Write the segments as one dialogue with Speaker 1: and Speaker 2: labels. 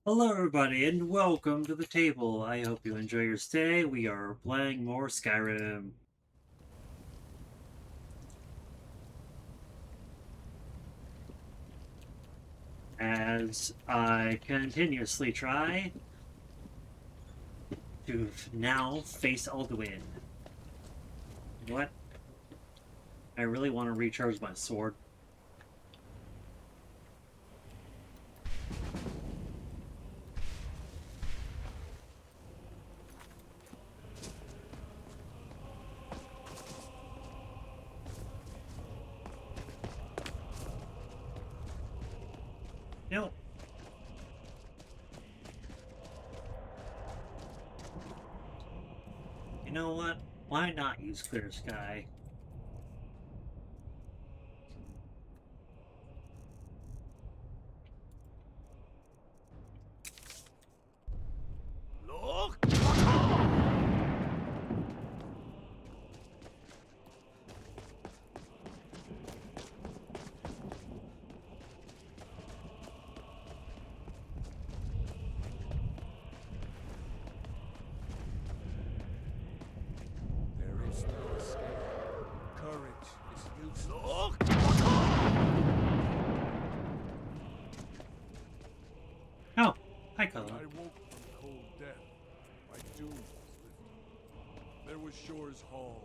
Speaker 1: Hello, everybody, and welcome to the table. I hope you enjoy your stay. We are playing more Skyrim. As I continuously try to now face Alduin. You know what? I really want to recharge my sword. No. You know what? Why not use Clear Sky?
Speaker 2: Look! There is no escape. Courage is useless. Look!
Speaker 1: Oh, hi, Colin.
Speaker 2: I woke from cold death. My doom was lifted. There was Shore's Hall,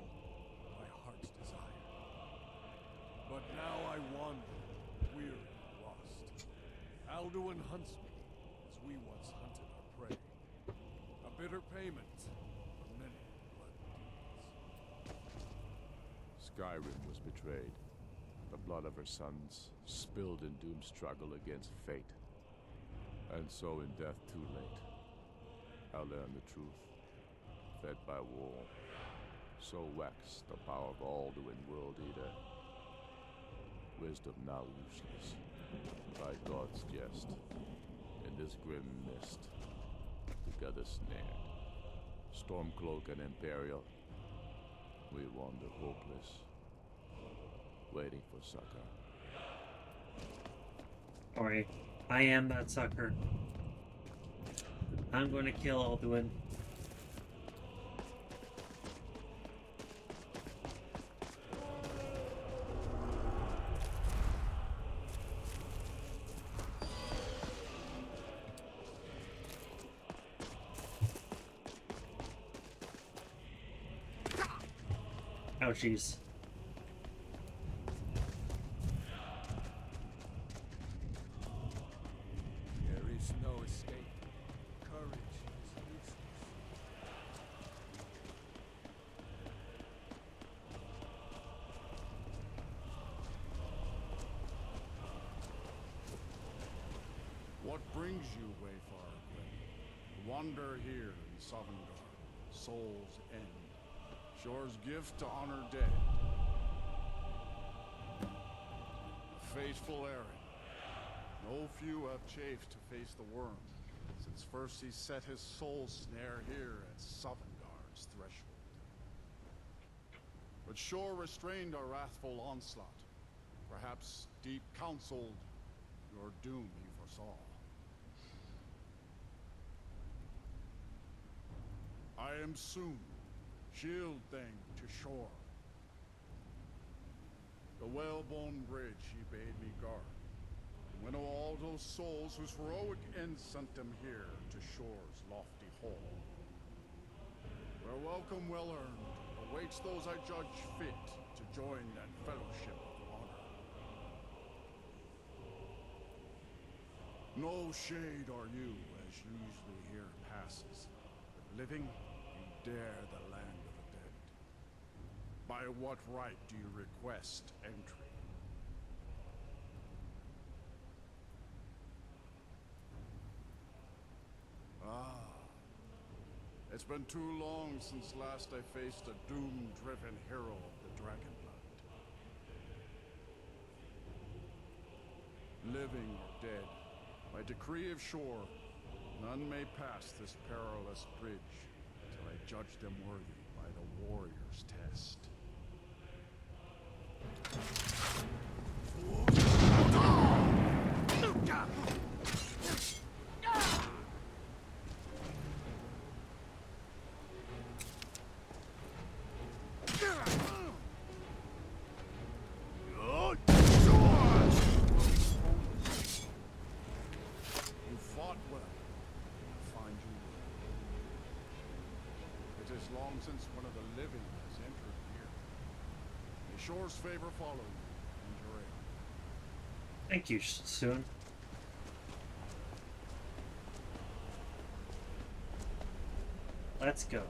Speaker 2: my heart's desire. But now I wander, weary and lost. Alduin hunts me, as we once hunted our prey. A bitter payment for many blood deeds.
Speaker 3: Skyrim was betrayed. The blood of her sons spilled in Doom's struggle against fate. And so in death too late, I learned the truth. Fed by war, so waxed the power of Alduin World Eater. Wisdom now useless, by God's jest. In this grim mist, together snared. Stormcloak and Imperial, we wander hopeless, waiting for succor.
Speaker 1: Sorry, I am that sucker. I'm going to kill Alduin. Ouchies.
Speaker 2: There is no escape. Courage is useless. What brings you, Wayfarer Grim? To wander here in Sovengarde, Soul's End. Shore's gift to honor dead. A fateful errand. No few have chafed to face the worm, since first he set his soul snare here at Sovengarde's threshold. But Shore restrained our wrathful onslaught. Perhaps deep counseled your doom he foresaw. I am soon shield thing to Shore. The whalebone bridge he bade me guard. Winnow all those souls whose heroic end sent them here to Shore's lofty hall. Where welcome well earned awaits those I judge fit to join that fellowship of honor. No shade are you, as usually here passes, but living you dare the land of the dead. By what right do you request entry? Ah, it's been too long since last I faced a doom-driven hero of the Dragonblood. Living or dead, by decree of Shore, none may pass this perilous bridge till I judge them worthy by the warrior's test. long since one of the living has entered here. May Shore's favor follow you, and your aid.
Speaker 1: Thank you, Soon. Let's go.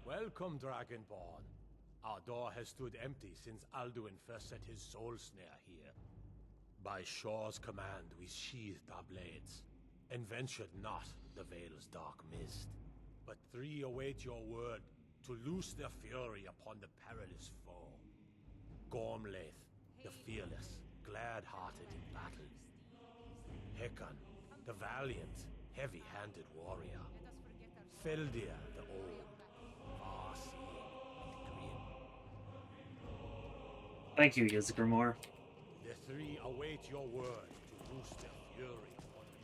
Speaker 4: Welcome, Dragonborn. Our door has stood empty since Alduin first set his soul snare here. By Shore's command, we sheathed our blades, and ventured not the Vale's dark mist. But three await your word to loose their fury upon the perilous foe. Gormlaith, the fearless, glad-hearted in battle. Hekon, the valiant, heavy-handed warrior. Feldir, the old, far-seeing and grim.
Speaker 1: Thank you, Ysgrimor.
Speaker 4: The three await your word to loose their fury.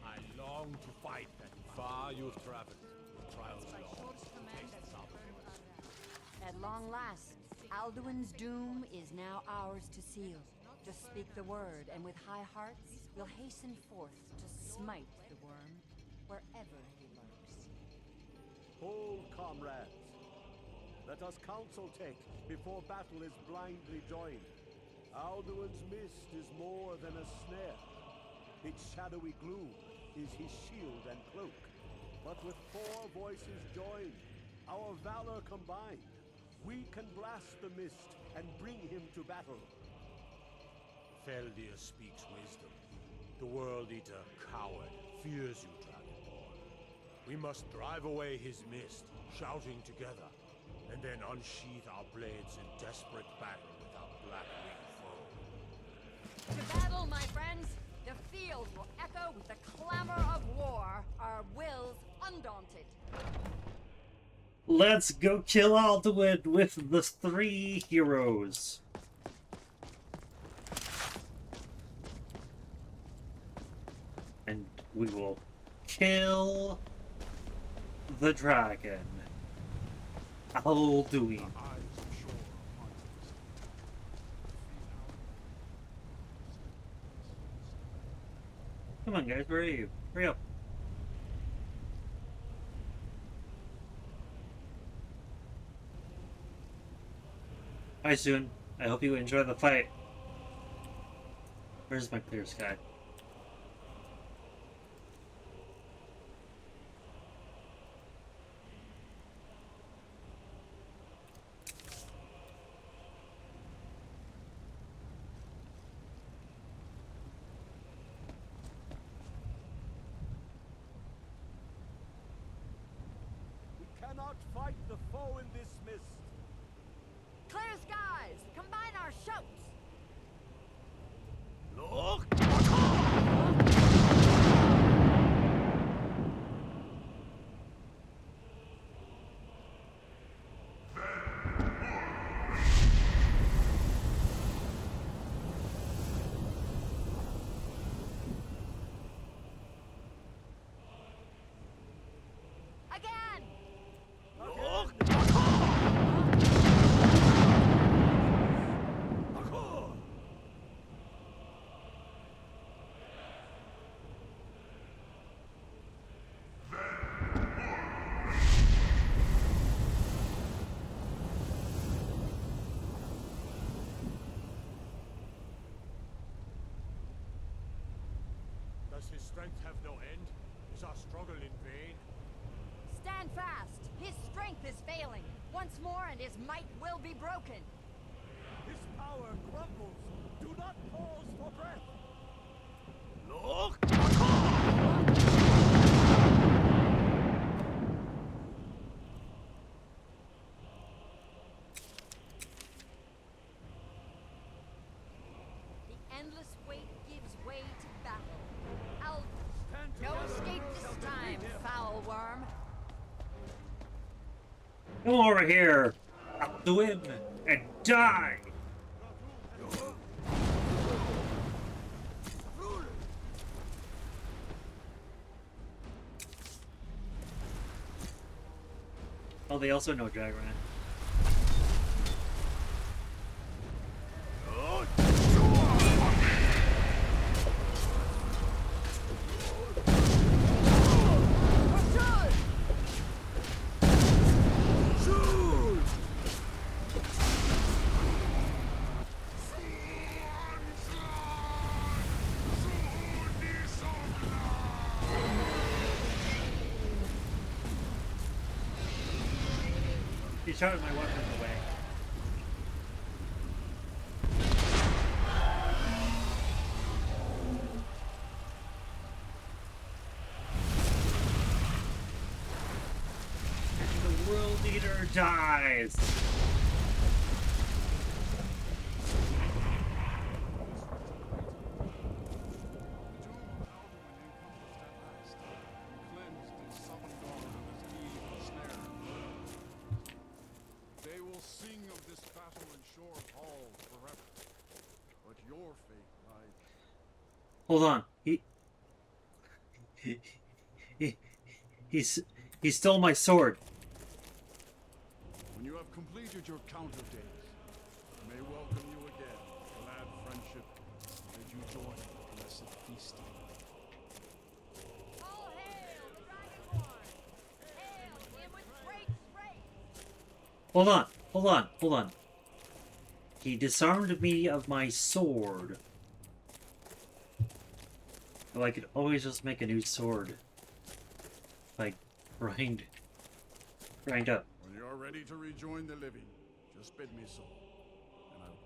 Speaker 4: I long to fight that far you've traveled. Trials long, tastes sour.
Speaker 5: At long last, Alduin's doom is now ours to seal. Just speak the word, and with high hearts, we'll hasten forth to smite the worm wherever he lurks.
Speaker 6: Hold, comrades. Let us counsel take before battle is blindly joined. Alduin's mist is more than a snare. Its shadowy gloom is his shield and cloak. But with four voices joined, our valor combined, we can blast the mist and bring him to battle.
Speaker 4: Feldir speaks wisdom. The World Eater, coward, fears you, Dragonborn. We must drive away his mist, shouting together, and then unsheath our blades in desperate battle with our black-winged foe.
Speaker 5: To battle, my friends! The field will echo with the clamor of war, our wills undaunted.
Speaker 1: Let's go kill Alduin with the three heroes. And we will kill the dragon, Alduin.
Speaker 2: Eyes of Shore upon us.
Speaker 1: Come on, guys, where are you? Hurry up. Hi, Soon. I hope you enjoy the fight. Where's my clear sky?
Speaker 6: We cannot fight the foe in this mist.
Speaker 5: Clear skies! Combine our shouts!
Speaker 4: Look!
Speaker 5: Again!
Speaker 4: Look! Does his strength have no end? Is our struggle in vain?
Speaker 5: Stand fast! His strength is failing. Once more and his might will be broken.
Speaker 6: His power crumbles. Do not pause for breath.
Speaker 4: Look!
Speaker 5: The endless wait gives way to battle. No escape this time, foul worm.
Speaker 1: Come over here, Alduin, and die! Oh, they also know Jagran. He shot my weapon away. And the world leader dies.
Speaker 2: Cleansed in Sovengarde and his evil snare. They will sing of this battle in Shore Hall forever. But your fate lies.
Speaker 1: Hold on. He stole my sword.
Speaker 2: When you have completed your count of days, I may welcome you again. Glad friendship. Did you join the blessed feasting?
Speaker 5: All hail the Dragonborn! Hail him with great strength!
Speaker 1: Hold on. He disarmed me of my sword. Well, I could always just make a new sword. Like, grind up.
Speaker 2: When you're ready to rejoin the living, just bid me so, and I'll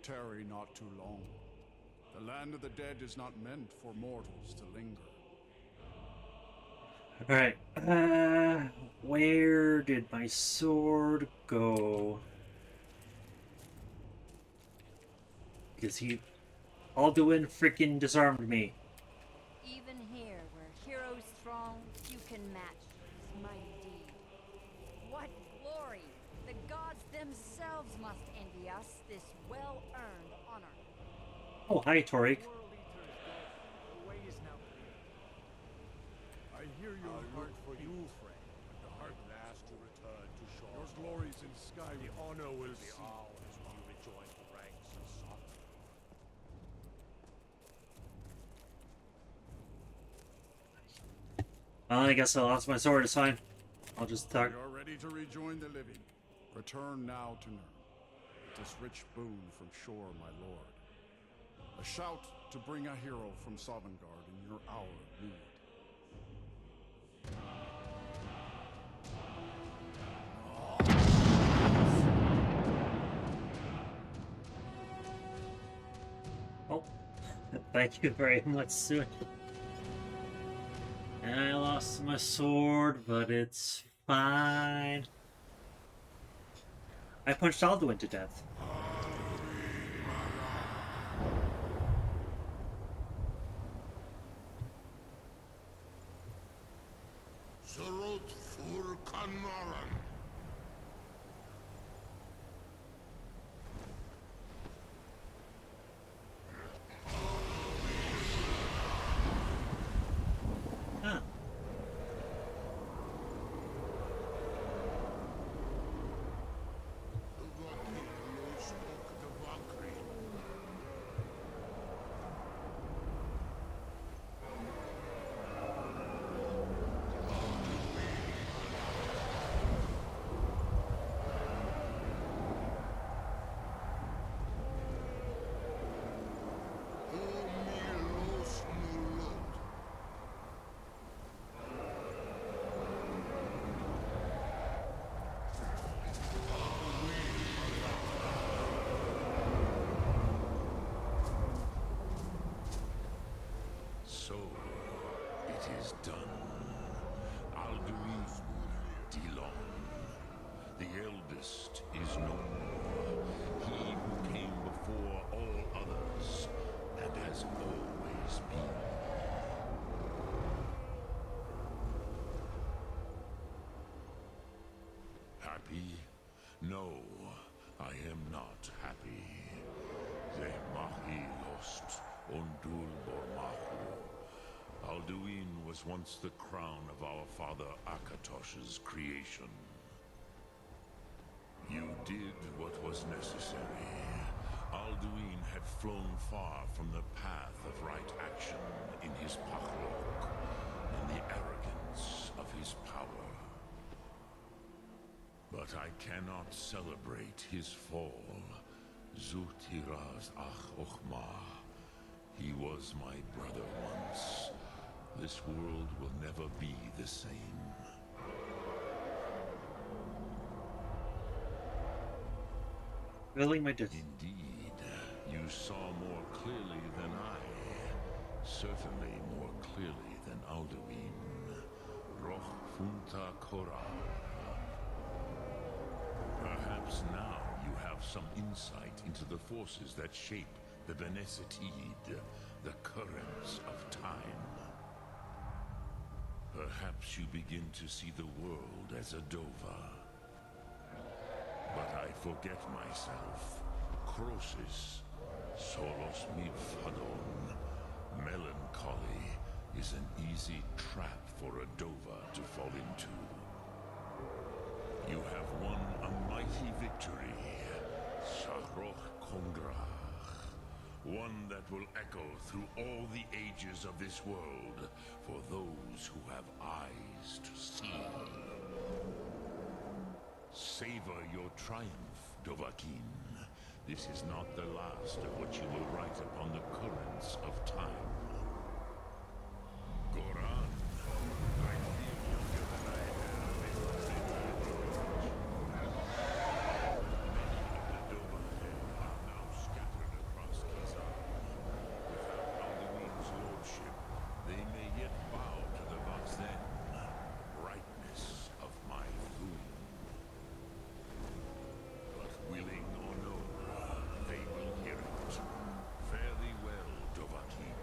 Speaker 2: tarry not too long. The land of the dead is not meant for mortals to linger.
Speaker 1: Alright, where did my sword go? Because Alduin freaking disarmed me.
Speaker 5: Even here, where heroes throng, few can match his mighty deed. What glory! The gods themselves must envy us this well-earned honor.
Speaker 1: Oh, hi, Torik.
Speaker 2: I hear your heart for you,
Speaker 4: friend. The heart last to return to shore.
Speaker 2: Your glories in Skyrim.
Speaker 4: The honor will be ours as we rejoin the ranks of Sodom.
Speaker 1: Well, I guess I lost my sword. It's fine. I'll just talk.
Speaker 2: You're ready to rejoin the living. Return now to Nurn. With this rich boon from shore, my lord. A shout to bring a hero from Sovengarde in your hour of need.
Speaker 1: Oh, thank you very much, Sue. I lost my sword, but it's fine. I punched Alduin to death.
Speaker 7: Surut fur Kanoran.
Speaker 1: Huh.
Speaker 7: So, it is done. Alduin Dilon, the eldest, is no more. He who came before all others, and has always been. Happy? No, I am not happy. The Mahi lost Ondul Bormahu. Alduin was once the crown of our father Akatosh's creation. You did what was necessary. Alduin had flown far from the path of right action in his pachlok, in the arrogance of his power. But I cannot celebrate his fall. Zutiraz ach ochma. He was my brother once. This world will never be the same.
Speaker 1: Feeling my
Speaker 7: Indeed, you saw more clearly than I. Certainly more clearly than Alduin. Roch funta kora. Perhaps now you have some insight into the forces that shape the Benesitid, the currents of time. Perhaps you begin to see the world as a Dova. But I forget myself. Crosis, solos mi fadon. Melancholy is an easy trap for a Dova to fall into. You have won a mighty victory, Saroch Kongrach. One that will echo through all the ages of this world for those who have eyes to see. Savor your triumph, Dovahkiin. This is not the last of what you will write upon the currents of time. Goran, I feel younger than I have in many age. Many of the Dovahkiin are now scattered across Kizar. Without Alduin's lordship, they may yet bow to the Vazen, brightness of my Thu'um. But willing or no, they will hear it. Fare thee well, Dovahkiin.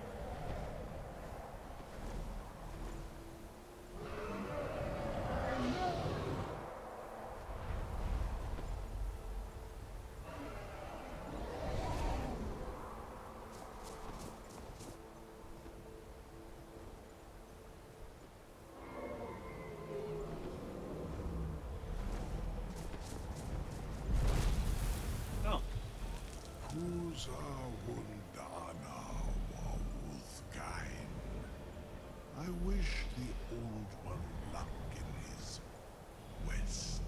Speaker 1: Oh,
Speaker 2: Kuza Wundana Wawuthkain. I wish the Old One luck in his quest.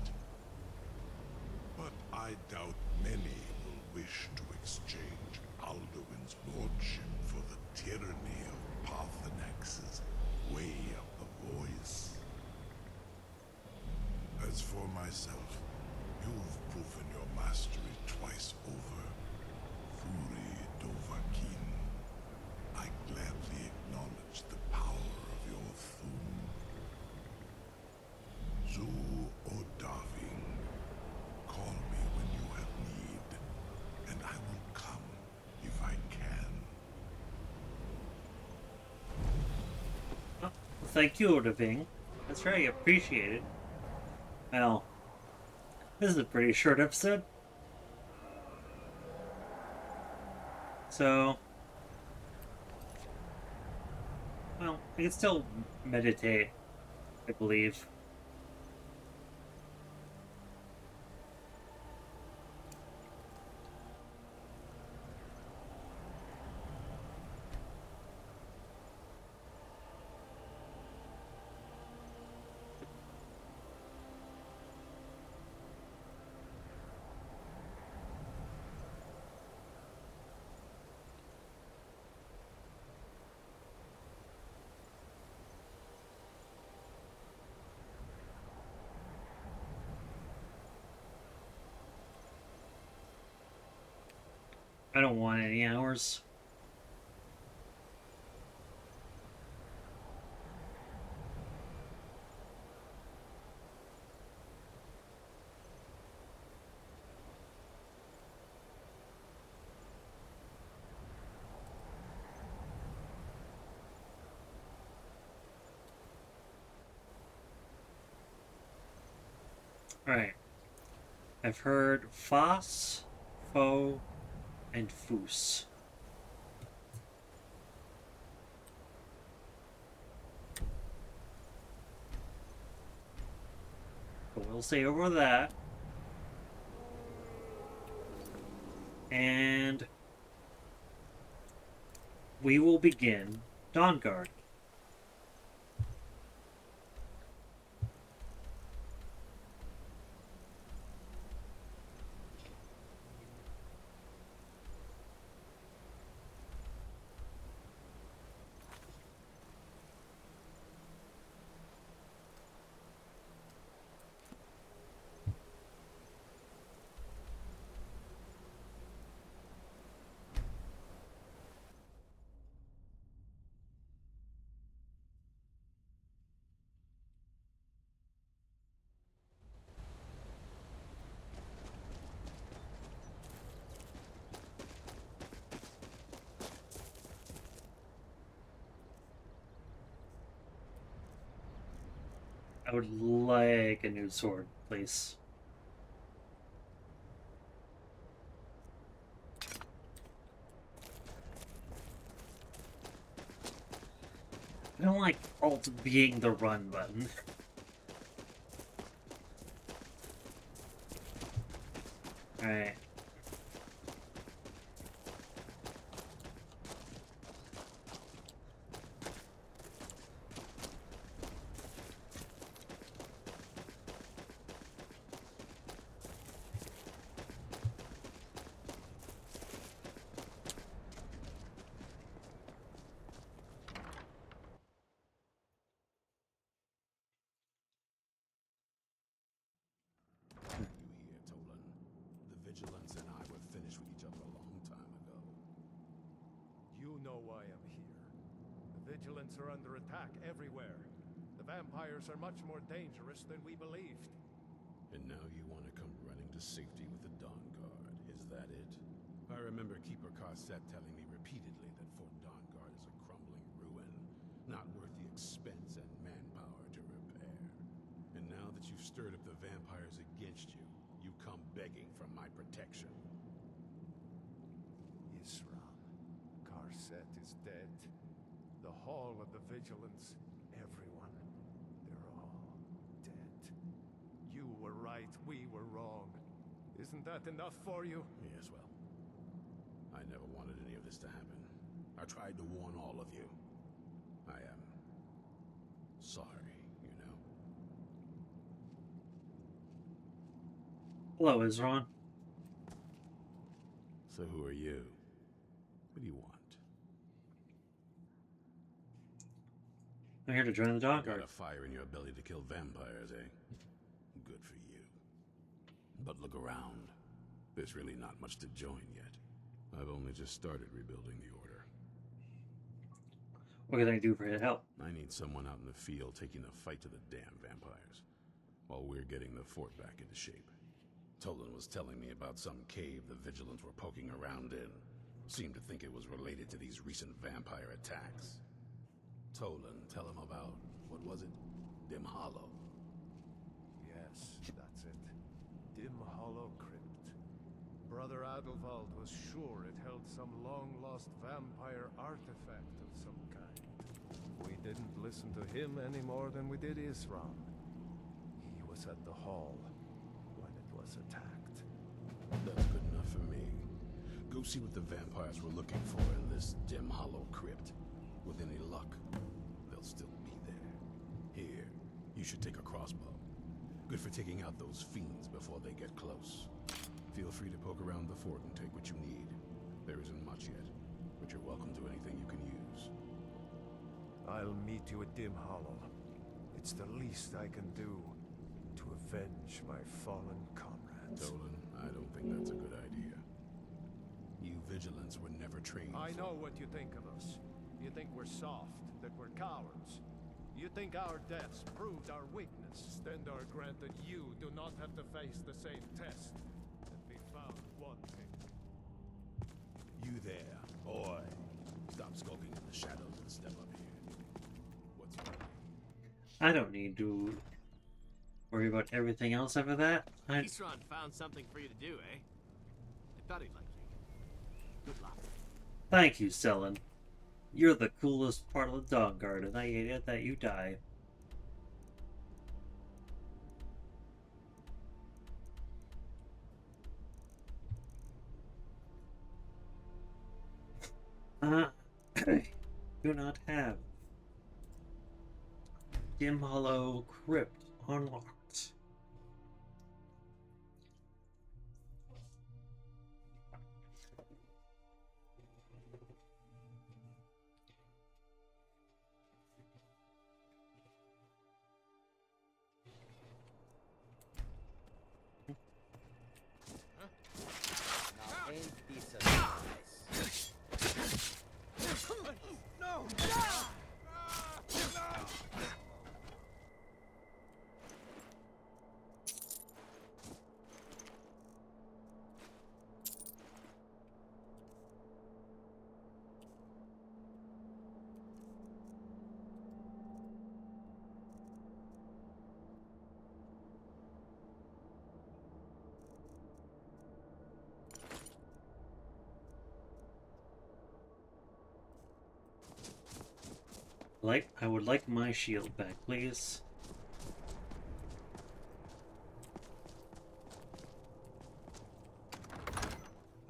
Speaker 2: But I doubt many will wish to exchange Alduin's lordship for the tyranny of Parthenax's way of the voice. As for myself, you've proven your mastery twice over. Furi Dovahkiin, I gladly acknowledge the power of your Thu'um. Zu Odaving, call me when you have need, and I will come if I can.
Speaker 1: well, thank you, Odaving. That's very appreciated. Well, this is a pretty short episode. So, well, I can still meditate, I believe. I don't want any hours. Alright. I've heard Foss, Foe, and Foos. But we'll say over that. And we will begin Dawnguard. I would like a new sword, please. I don't like Alt being the run button. Alright.
Speaker 3: You hear, Tolan? The Vigilance and I were finished with each other a long time ago.
Speaker 2: You know why I'm here. The Vigilants are under attack everywhere. The vampires are much more dangerous than we believed.
Speaker 3: And now you want to come running to safety with the Dawnguard, is that it? I remember Keeper Carset telling me repeatedly that Fort Dawnguard is a crumbling ruin, not worth the expense and manpower to repair. And now that you've stirred up the vampires against you, you come begging for my protection.
Speaker 2: Isram, Carset is dead. The Hall of the Vigilance, everyone, they're all dead. You were right, we were wrong. Isn't that enough for you?
Speaker 3: Yes, well, I never wanted any of this to happen. I tried to warn all of you. I am sorry, you know.
Speaker 1: Hello, Isron.
Speaker 3: So who are you? What do you want?
Speaker 1: I'm here to join the
Speaker 3: Got
Speaker 1: Dawnguard.
Speaker 3: a fire in your belly to kill vampires, eh? Good for you. But look around. There's really not much to join yet. I've only just started rebuilding the Order.
Speaker 1: What can I do for your help?
Speaker 3: I need someone out in the field taking the fight to the damn vampires, while we're getting the fort back into shape. Tolan was telling me about some cave the Vigilants were poking around in. Seemed to think it was related to these recent vampire attacks. Tolan, tell him about, what was it? Dim Hollow.
Speaker 2: Yes, that's it. Dim Hollow Crypt. Brother Adelwald was sure it held some long-lost vampire artifact of some kind. We didn't listen to him any more than we did Isram. He was at the hall when it was attacked.
Speaker 3: That's good enough for me. Go see what the vampires were looking for in this Dim Hollow Crypt. With any luck, they'll still be there. Here, you should take a crossbow. Good for taking out those fiends before they get close. Feel free to poke around the fort and take what you need. There isn't much yet, but you're welcome to anything you can use.
Speaker 2: I'll meet you at Dim Hollow. It's the least I can do to avenge my fallen comrades.
Speaker 3: Tolan, I don't think that's a good idea. You Vigilants were never trained.
Speaker 2: I know what you think of us. You think we're soft, that we're cowards. You think our deaths proved our weakness. Stand are granted you do not have to face the same test. And be found wanting.
Speaker 3: You there, boy. Stop skulking in the shadows and step up here. What's your name?
Speaker 1: I don't need to worry about everything else after that.
Speaker 8: Isran found something for you to do, eh? I thought he'd like you. Good luck.
Speaker 1: Thank you, Selen. You're the coolest part of the Dawnguard, and I hate it that you die. Okay. Do not have Dim Hollow Crypt unlocked.
Speaker 9: Now ain't this a surprise?
Speaker 2: No!
Speaker 1: I would like my shield back, please.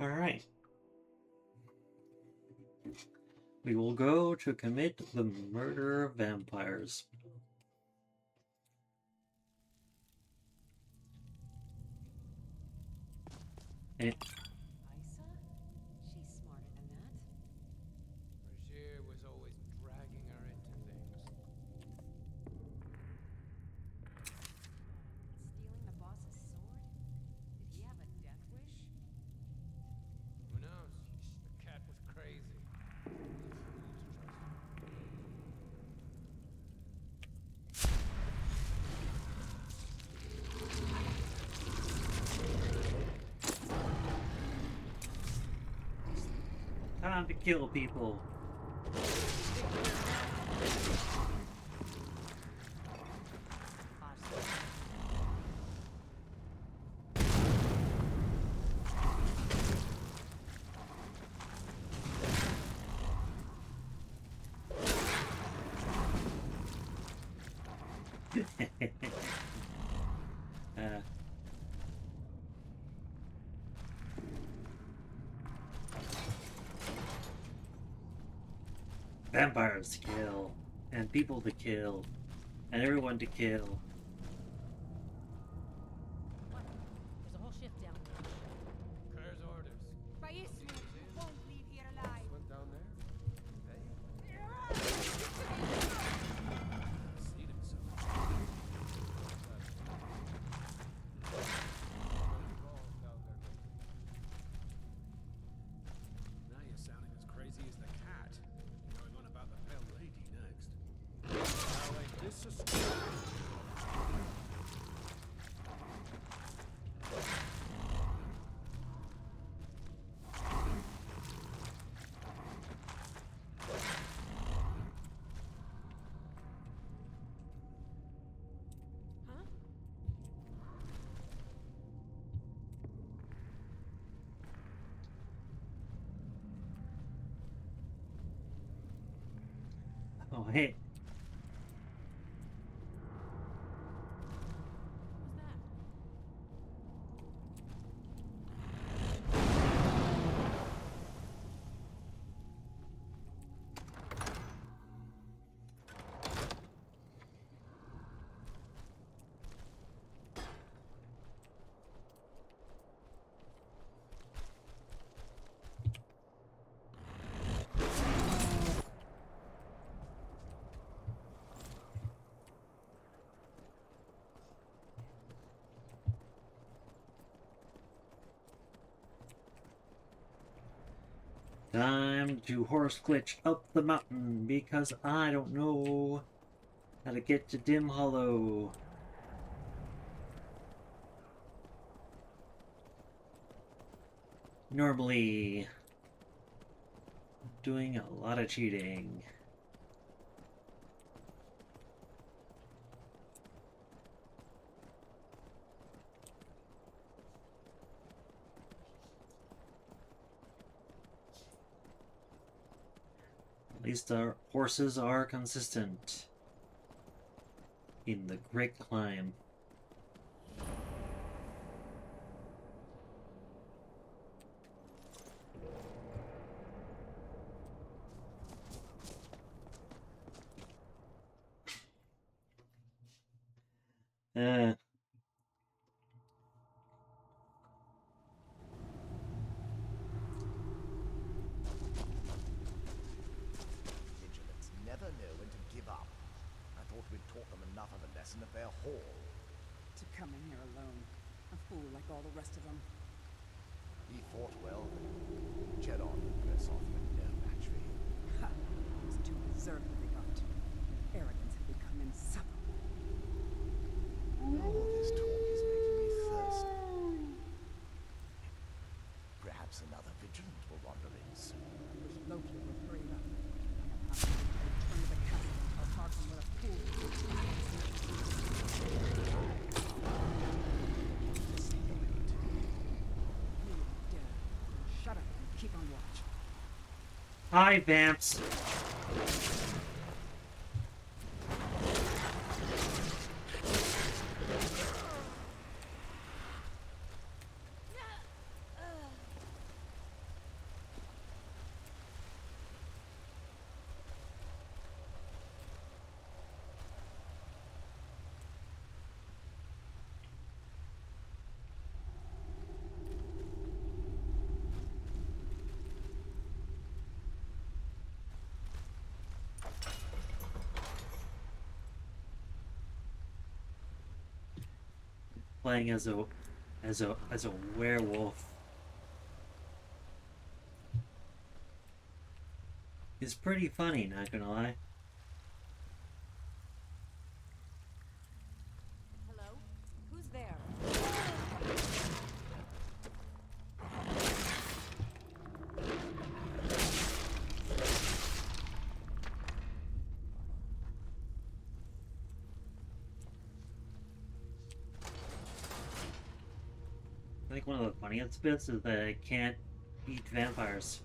Speaker 1: Alright. We will go to commit the murder of vampires. Eh,
Speaker 5: Isa? She's smarter than that.
Speaker 9: Roger was always dragging her into things.
Speaker 5: Stealing the boss's sword? Did he have a death wish?
Speaker 9: Who knows? The cat was crazy.
Speaker 1: time to kill people. Vampires to kill, and people to kill, and everyone to kill.
Speaker 10: What? There's a whole shift down.
Speaker 9: Claire's orders.
Speaker 10: Won't leave here alive.
Speaker 9: Went down there? Hey? Seat himself.
Speaker 2: Now you're sounding as crazy as the cat. Going on about the Pale Lady next. Now ain't this a story?
Speaker 10: Huh?
Speaker 1: Oh, hey.
Speaker 10: What's that?
Speaker 1: Time to horse glitch up the mountain because I don't know how to get to Dim Hollow. Normally, doing a lot of cheating. At least our horses are consistent in the great climb. Uh,
Speaker 11: Vigilants never know when to give up. I thought we'd taught them enough of a lesson at their hall.
Speaker 12: To come in here alone. A fool like all the rest of them.
Speaker 11: He fought well. Jedon and Versov were no match for him.
Speaker 12: Ha! Those two deserve what they got. Their arrogance had become insufferable.
Speaker 11: All this talk is making me thirsty. Perhaps another vigilant will wander in soon.
Speaker 12: I wish Loki would hurry up. I have not been able to return to the castle until Harkin with a fool. Shut up and keep on watch.
Speaker 1: hi, Vamps. Playing as a werewolf is pretty funny, not gonna lie.
Speaker 5: Hello? Who's there?
Speaker 1: I think one of the funniest bits is that I can't eat vampires.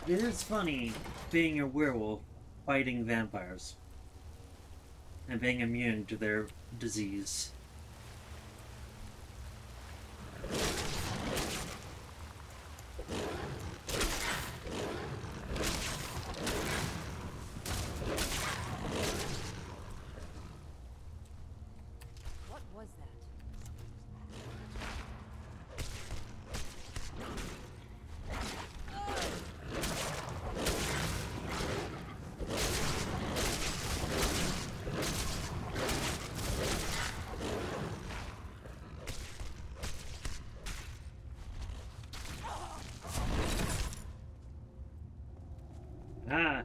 Speaker 1: It is funny being a werewolf fighting vampires and being immune to their disease.
Speaker 5: What was that?
Speaker 1: Ah!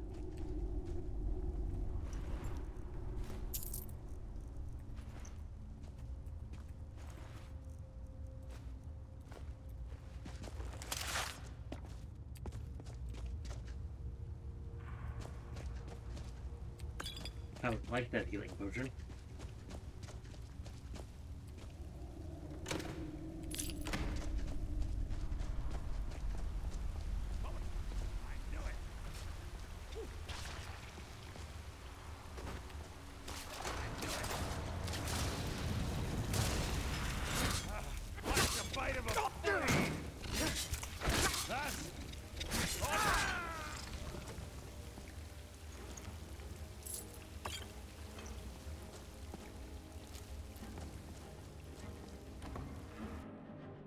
Speaker 1: I would like that healing potion.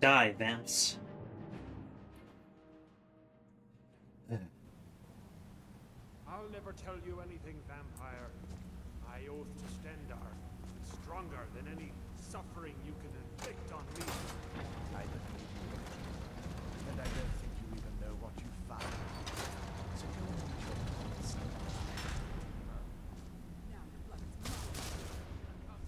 Speaker 1: Die, Vance.
Speaker 13: I'll never tell you anything, vampire. My oath to Stendar is stronger than any suffering you can inflict on me.
Speaker 11: I believe you. And I don't think you even know what you found. So go and meet your gods.
Speaker 12: Now your blood is mine.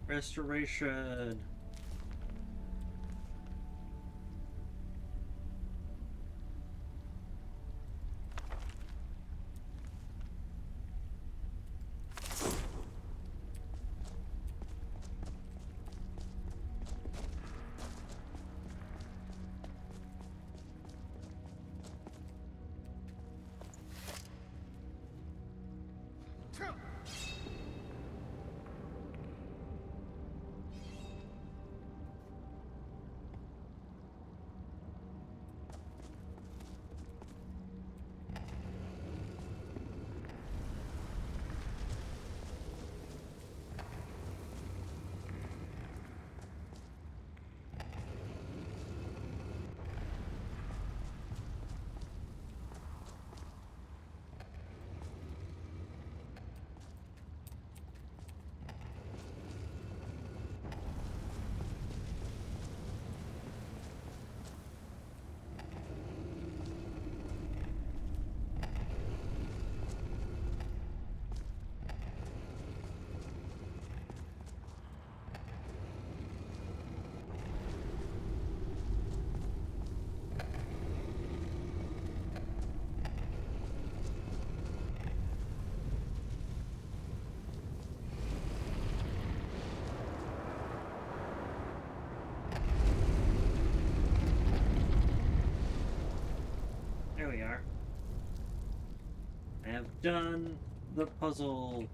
Speaker 1: Restoration. There we are. I have done the puzzle.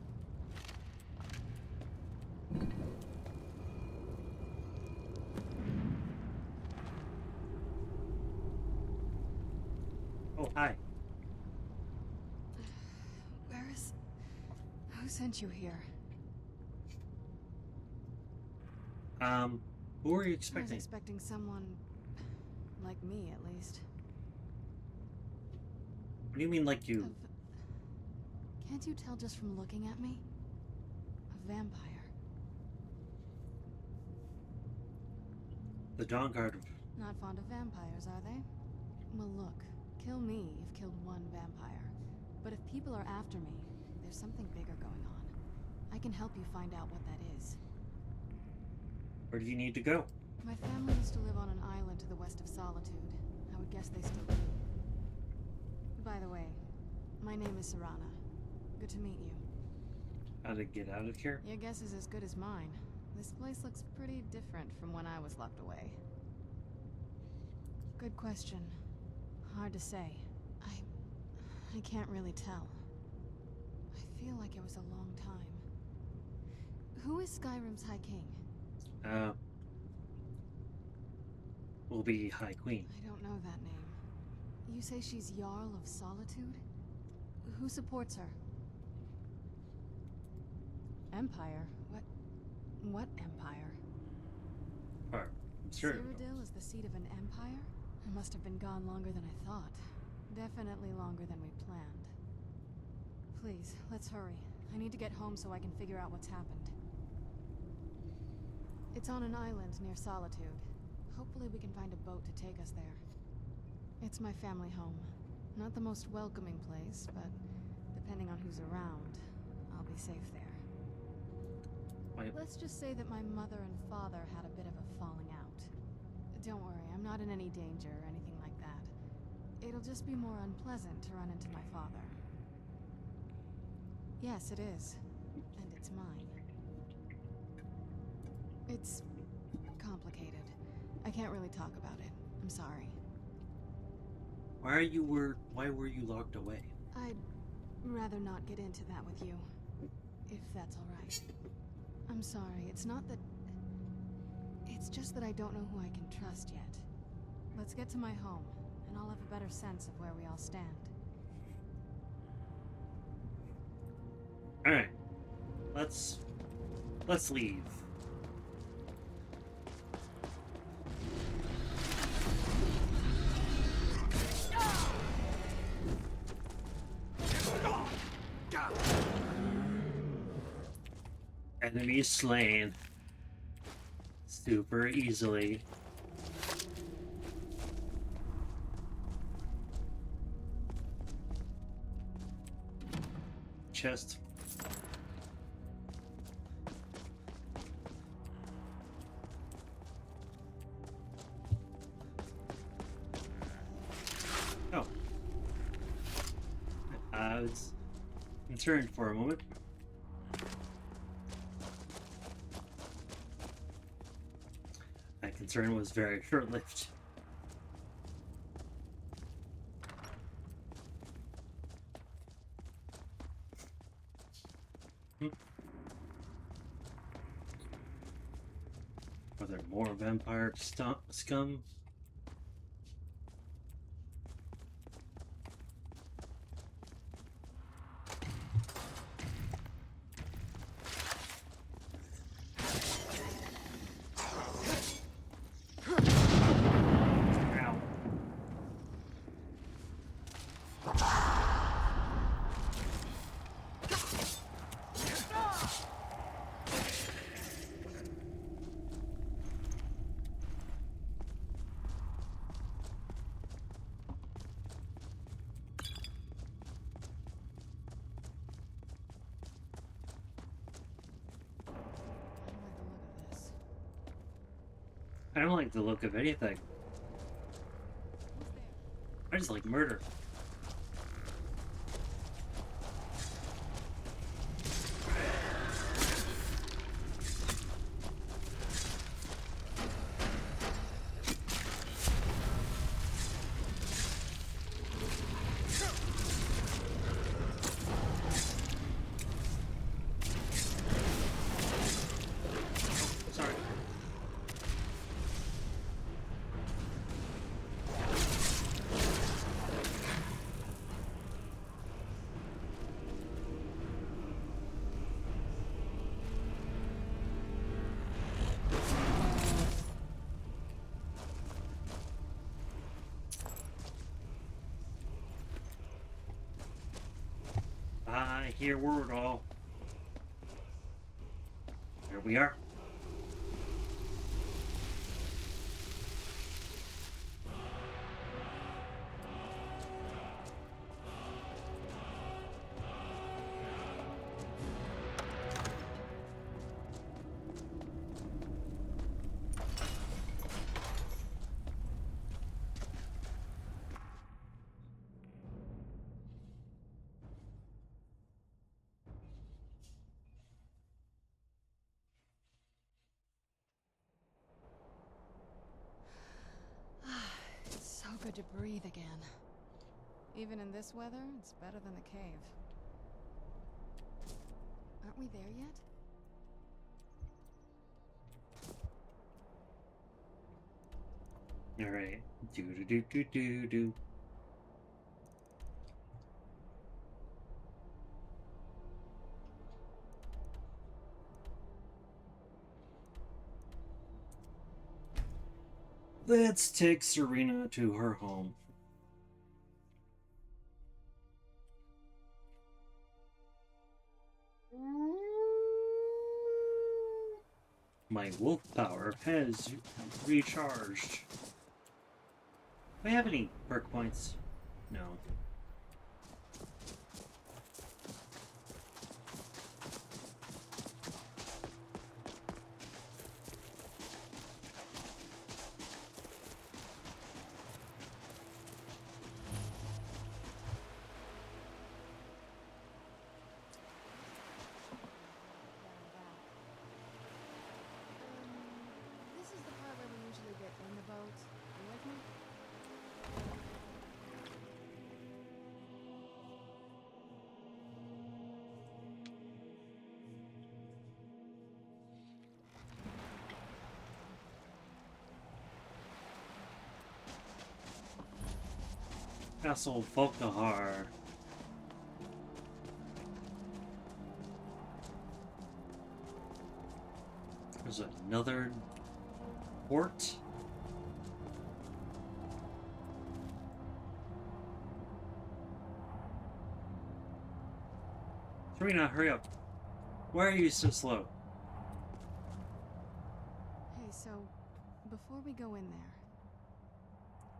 Speaker 1: Oh, hi.
Speaker 14: Where is... Who sent you here?
Speaker 1: Who were you
Speaker 14: I was
Speaker 1: expecting?
Speaker 14: expecting someone... like me, at least.
Speaker 1: What do you mean, like you?
Speaker 14: Can't you tell just from looking at me? A vampire.
Speaker 1: The Dawnguard.
Speaker 14: Not fond of vampires, are they? Well, look. Kill me, you've killed one vampire. But if people are after me, there's something bigger going on. I can help you find out what that is.
Speaker 1: Where do you need to go?
Speaker 14: My family used to live on an island to the west of Solitude. I would guess they still do. By the way, my name is Serana. Good to meet you.
Speaker 1: How to get out of here?
Speaker 14: Your guess is as good as mine. This place looks pretty different from when I was locked away. Good question. Hard to say. I can't really tell. I feel like it was a long time. Who is Skyrim's High King?
Speaker 1: Will be High Queen.
Speaker 14: I don't know that name. You say she's Jarl of Solitude? Who supports her? Empire? What empire?
Speaker 1: Or, I'm sure.
Speaker 14: Cyrodiil is the seat of an empire? It must have been gone longer than I thought. Definitely longer than we planned. Please, let's hurry. I need to get home so I can figure out what's happened. It's on an island near Solitude. Hopefully we can find a boat to take us there. It's my family home. Not the most welcoming place, but depending on who's around, I'll be safe there. Let's just say that my mother and father had a bit of a falling out. Don't worry, I'm not in any danger or anything like that. It'll just be more unpleasant to run into my father. Yes, it is. And it's mine. It's complicated. I can't really talk about it. I'm sorry.
Speaker 1: Why were you locked away?
Speaker 14: I'd rather not get into that with you. If that's all right. I'm sorry, it's not that... It's just that I don't know who I can trust yet. Let's get to my home, and I'll have a better sense of where we all stand.
Speaker 1: Alright. Let's leave. Enemy slain. Super easily. Chest. concerned for a moment. That concern was very short-lived. Are there more vampire scum? I don't like the look of anything. I just like murder. Here we're all. Here we are.
Speaker 14: It's so good to breathe again. Even in this weather, it's better than the cave. Aren't we there yet?
Speaker 1: All right. Do do do do do do. Let's take Serena to her home. My wolf power has recharged. Do I have any perk points? No.
Speaker 14: This is the part where we usually get in the boat. You with me?
Speaker 1: Castle Volkahar. There's another port. Serena, hurry up. Why are you so slow?
Speaker 14: Hey, so before we go in there,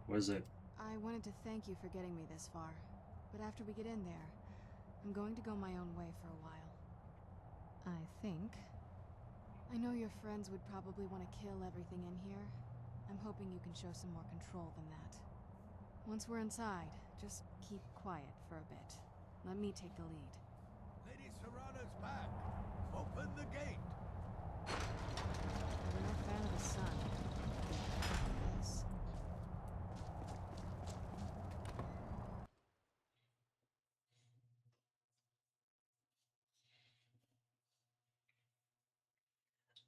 Speaker 1: What is it?
Speaker 14: I wanted to thank you for getting me this far. But after we get in there, I'm going to go my own way for a while. I think. I know your friends would probably want to kill everything in here. I'm hoping you can show some more control than that. Once we're inside, just keep quiet for a bit. Let me take the lead.
Speaker 6: Serana's back. Open the gate.
Speaker 14: I'm no fan of the sun. Yes.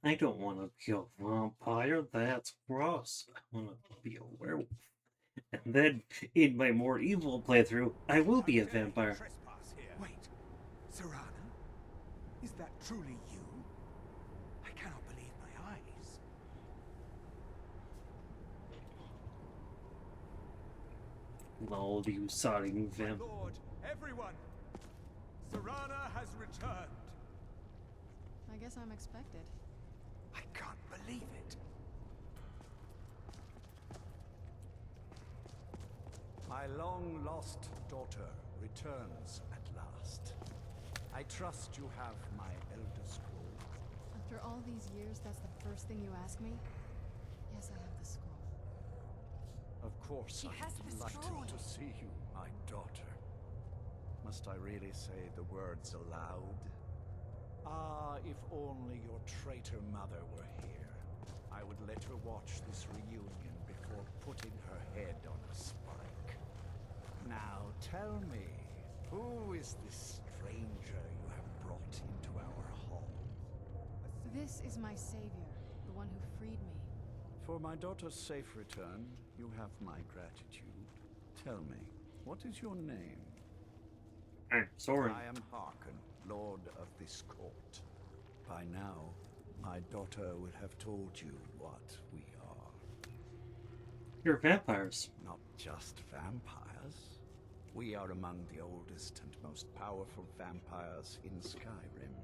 Speaker 1: I don't want to kill a vampire. That's gross. I want to be a werewolf. And then, in my more evil playthrough, I will be a vampire.
Speaker 11: Wait, Serana? Is that truly you? I cannot believe my eyes.
Speaker 1: Lol, you sodding vamp.
Speaker 6: Lord, everyone! Serana has returned.
Speaker 14: I guess I'm expected.
Speaker 11: I can't believe it.
Speaker 6: My long-lost daughter returns at last. I trust you have my Elder Scroll.
Speaker 14: After all these years, that's the first thing you ask me? Yes, I have the scroll.
Speaker 6: Of course,
Speaker 5: She has
Speaker 6: I'm
Speaker 5: the
Speaker 6: delighted
Speaker 5: scroll.
Speaker 6: to see you, my daughter. Must I really say the words aloud? Ah, if only your traitor mother were here. I would let her watch this reunion before putting her head on a spike. Now tell me, who is this stranger you have brought into our hall?
Speaker 14: This is my savior, the one who freed me.
Speaker 6: For my daughter's safe return, you have my gratitude. Tell me, what is your name?
Speaker 1: I'm sorry.
Speaker 6: I am Harkon, Lord of this court. By now, my daughter will have told you what we are.
Speaker 1: You're vampires.
Speaker 6: Not just vampires. We are among the oldest and most powerful vampires in Skyrim.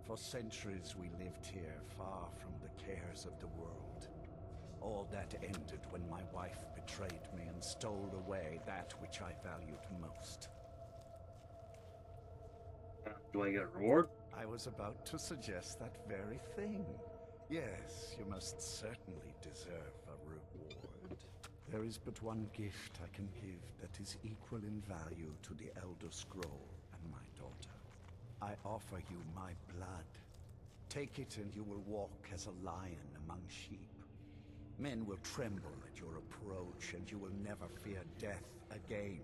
Speaker 6: For centuries we lived here, far from the cares of the world. All that ended when my wife betrayed me and stole away that which I valued most.
Speaker 1: Do I get a reward?
Speaker 6: I was about to suggest that very thing. Yes, you must certainly deserve a reward. There is but one gift I can give that is equal in value to the Elder Scroll and my daughter. I offer you my blood. Take it and you will walk as a lion among sheep. Men will tremble at your approach and you will never fear death again.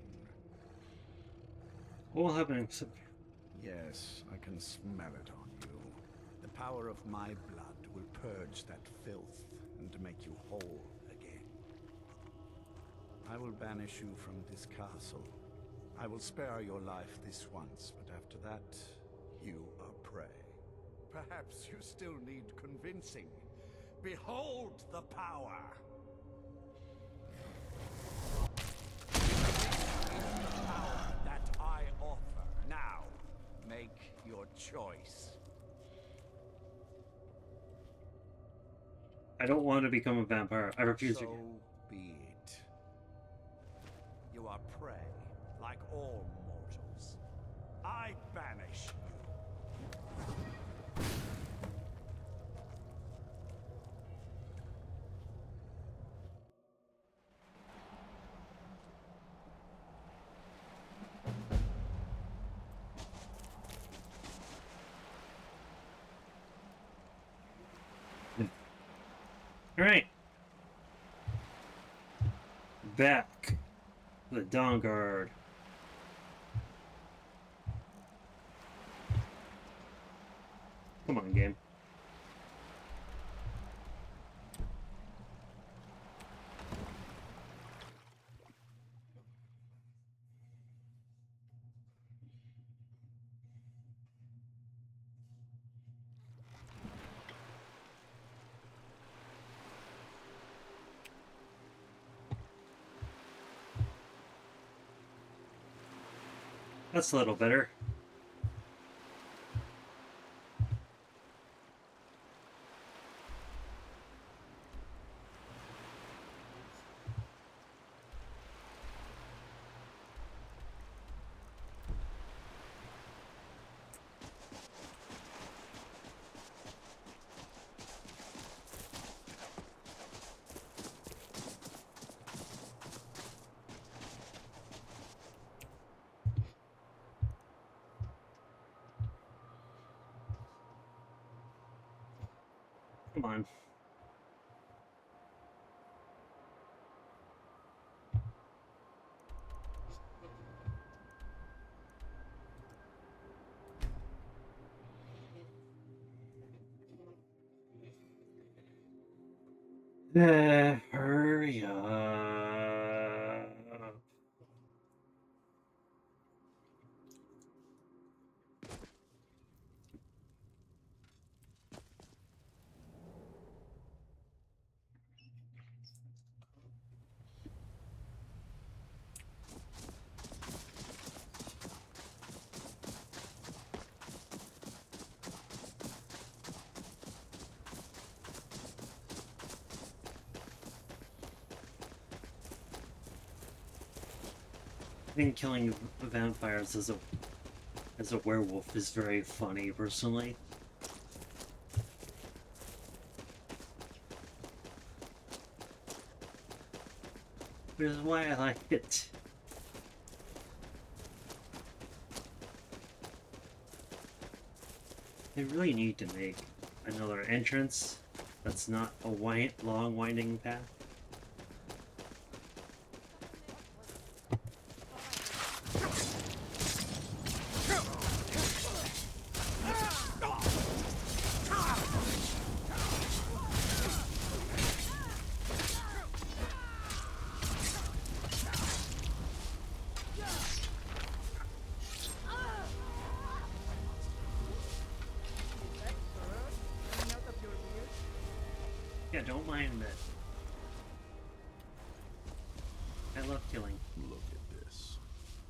Speaker 1: What will happen if...
Speaker 6: Yes, I can smell it on you. The power of my blood will purge that filth and make you whole again. I will banish you from this castle. I will spare your life this once, but after that, you are prey. Perhaps you still need convincing. Behold the power! The power that I offer. Now, make your choice.
Speaker 1: I don't want to become a vampire. I refuse to.
Speaker 6: So be it. You are prey, like all mortals. I banish you.
Speaker 1: Alright. Back. The Dawnguard. Come on, game. That's a little better. Come on. Hurry up. I think killing vampires as a werewolf is very funny, personally. Which is why I like it. They really need to make another entrance that's not a long winding path. Yeah, don't mind it. I love killing.
Speaker 15: Look at this.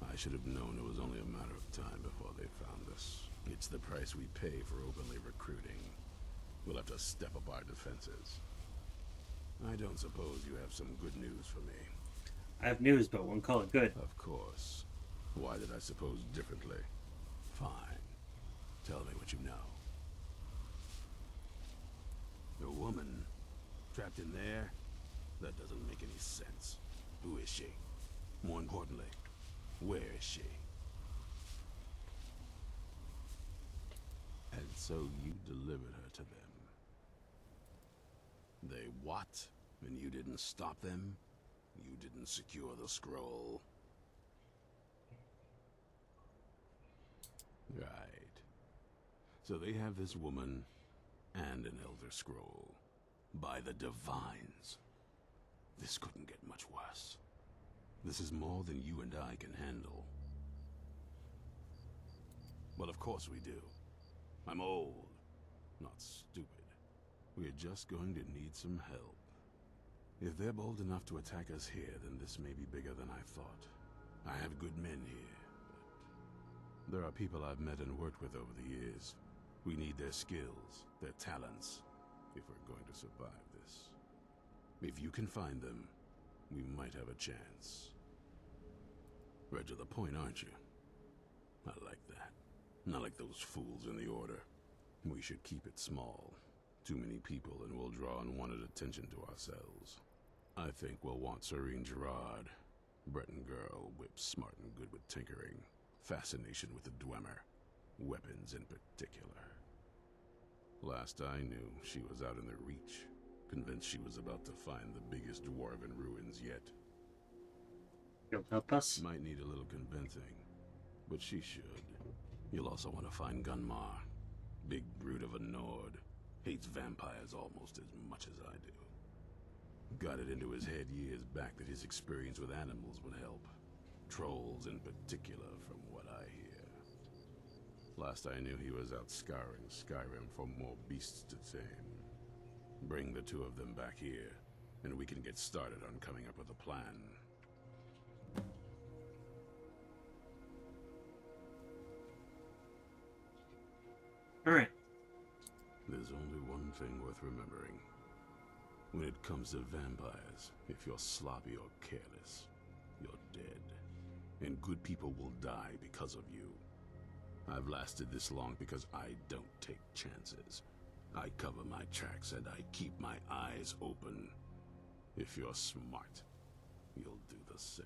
Speaker 15: I should have known it was only a matter of time before they found us. It's the price we pay for openly recruiting. We'll have to step up our defenses. I don't suppose you have some good news for me.
Speaker 1: I have news, but won't call it good.
Speaker 15: Of course. Why did I suppose differently? Fine. Tell me what you know. A woman trapped in there? That doesn't make any sense. Who is she? More importantly, where is she? And so you delivered her to them. They what? And you didn't stop them? You didn't secure the scroll? Right. So they have this woman and an Elder Scroll. By the Divines. This couldn't get much worse. This is more than you and I can handle. Well, of course we do. I'm old, not stupid. We're just going to need some help. If they're bold enough to attack us here, then this may be bigger than I thought. I have good men here, but there are people I've met and worked with over the years. We need their skills, their talents, if we're going to survive this. If you can find them, we might have a chance. Right to the point, aren't you? I like that. Not like those fools in the Order. We should keep it small. Too many people and we'll draw unwanted attention to ourselves. I think we'll want Serene Gerard. Breton girl, whip smart and good with tinkering. Fascination with the Dwemer. Weapons in particular. Last I knew, she was out in the Reach, convinced she was about to find the biggest dwarven ruins yet.
Speaker 1: You'll help us?
Speaker 15: Might need a little convincing, but she should. You'll also want to find Gunmar. Big brute of a Nord. Hates vampires almost as much as I do. Got it into his head years back that his experience with animals would help. Trolls in particular, from what I hear. Last I knew, he was out scouring Skyrim for more beasts to tame. Bring the two of them back here, and we can get started on coming up with a plan.
Speaker 1: Alright.
Speaker 15: There's only one thing worth remembering. When it comes to vampires, if you're sloppy or careless, you're dead. And good people will die because of you. I've lasted this long because I don't take chances. I cover my tracks and I keep my eyes open. If you're smart, you'll do the same.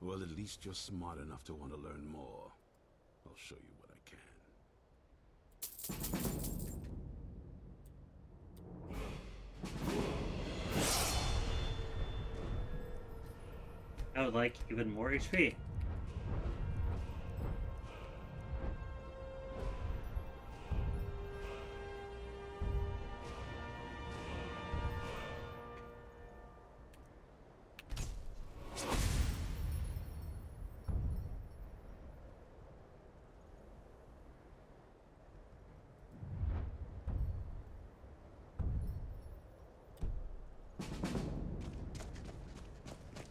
Speaker 15: Well, at least you're smart enough to want to learn more. I'll show you what I can.
Speaker 1: would like even more HP.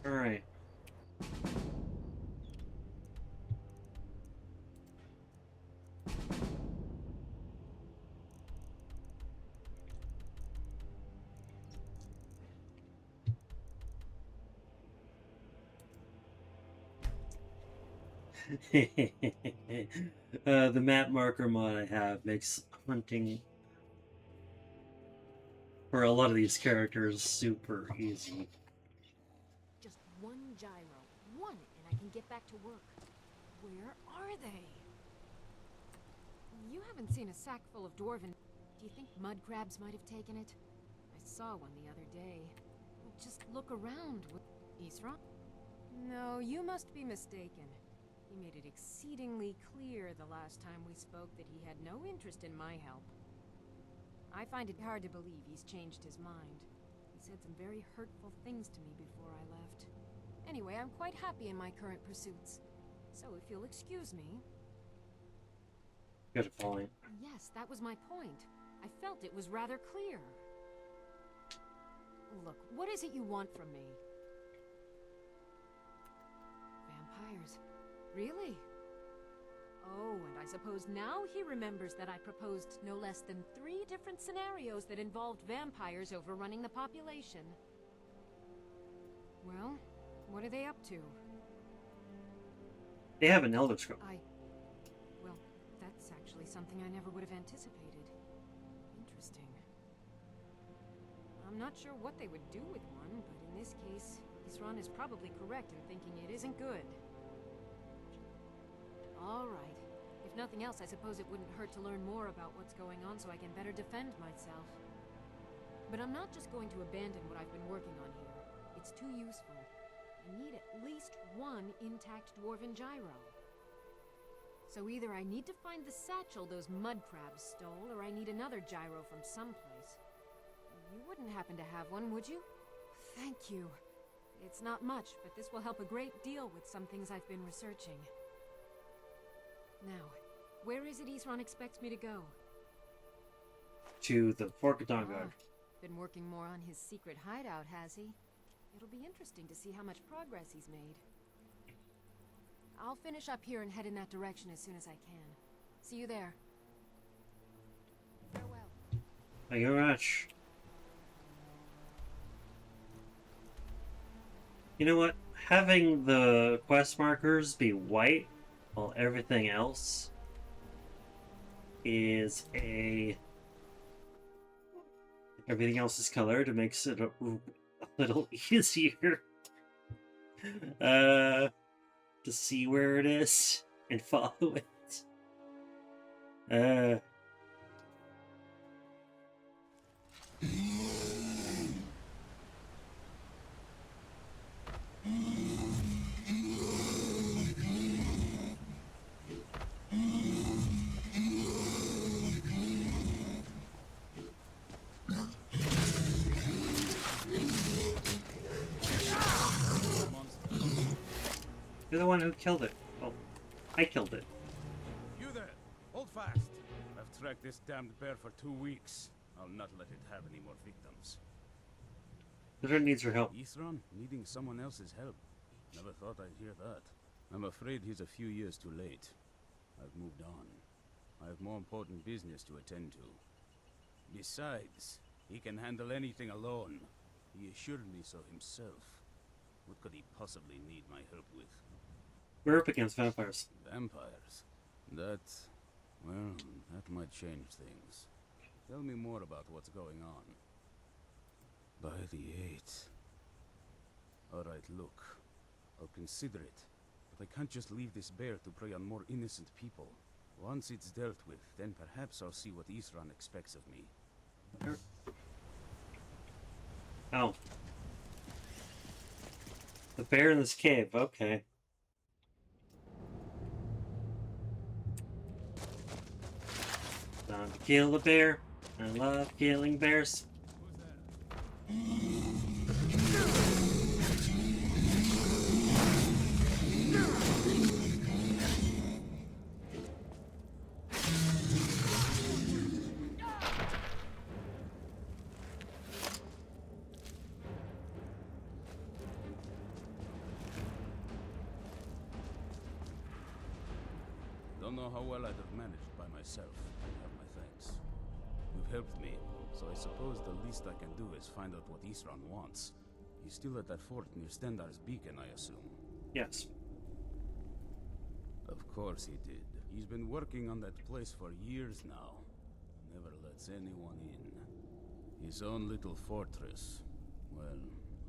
Speaker 1: Alright. The map marker mod I have makes hunting for a lot of these characters super easy.
Speaker 10: Just one gyro. One, and I can get back to work. Where are they? You haven't seen a sack full of dwarven... Do you think mud crabs might have taken it? I saw one the other day. Just look around. Isra? No, you must be mistaken. He made it exceedingly clear the last time we spoke that he had no interest in my help. I find it hard to believe he's changed his mind. He said some very hurtful things to me before I left. Anyway, I'm quite happy in my current pursuits. So if you'll excuse me...
Speaker 1: Good point.
Speaker 10: Yes, that was my point. I felt it was rather clear. Look, what is it you want from me? Vampires. Really? Oh, and I suppose now he remembers that I proposed no less than 3 different scenarios that involved vampires overrunning the population. Well, what are they up to?
Speaker 1: They have an Elder Scroll.
Speaker 10: Well, that's actually something I never would have anticipated. Interesting. I'm not sure what they would do with one, but in this case, Isran is probably correct in thinking it isn't good. All right. If nothing else, I suppose it wouldn't hurt to learn more about what's going on so I can better defend myself. But I'm not just going to abandon what I've been working on here. It's too useful. I need at least one intact dwarven gyro. So either I need to find the satchel those mud crabs stole, or I need another gyro from someplace. You wouldn't happen to have one, would you? Thank you. It's not much, but this will help a great deal with some things I've been researching. Now, where is it Isran expects me to go?
Speaker 1: To the Fort Dawnguard.
Speaker 10: Been working more on his secret hideout, has he? It'll be interesting to see how much progress he's made. I'll finish up here and head in that direction as soon as I can. See you there. Farewell.
Speaker 1: Thank you very much. You know what? Having the quest markers be white while everything else is everything else is colored. It makes it a little easier to see where it is and follow it. You're the one who killed it. Well, I killed it.
Speaker 15: You there! Hold fast! I've tracked this damned bear for 2 weeks. I'll not let it have any more victims.
Speaker 1: Lizard needs your help.
Speaker 15: Isran needing someone else's help. Never thought I'd hear that. I'm afraid he's a few years too late. I've moved on. I have more important business to attend to. Besides, he can handle anything alone. He assured me so himself. What could he possibly need my help with?
Speaker 1: We're up against vampires.
Speaker 15: Vampires? That... well, that might change things. Tell me more about what's going on. By the 8th. Alright, look. I'll consider it. But I can't just leave this bear to prey on more innocent people. Once it's dealt with, then perhaps I'll see what Isran expects of me.
Speaker 1: Oh. The bear in this cave, okay. Time to kill the bear. I love killing bears.
Speaker 15: Don't know how well I'd have managed by myself. You have my thanks. You've helped me, so I suppose the least I can do is find out what Isran wants. He's still at that fort near Stendar's beacon, I assume.
Speaker 1: Yes.
Speaker 15: Of course he did. He's been working on that place for years now. Never lets anyone in. His own little fortress. Well,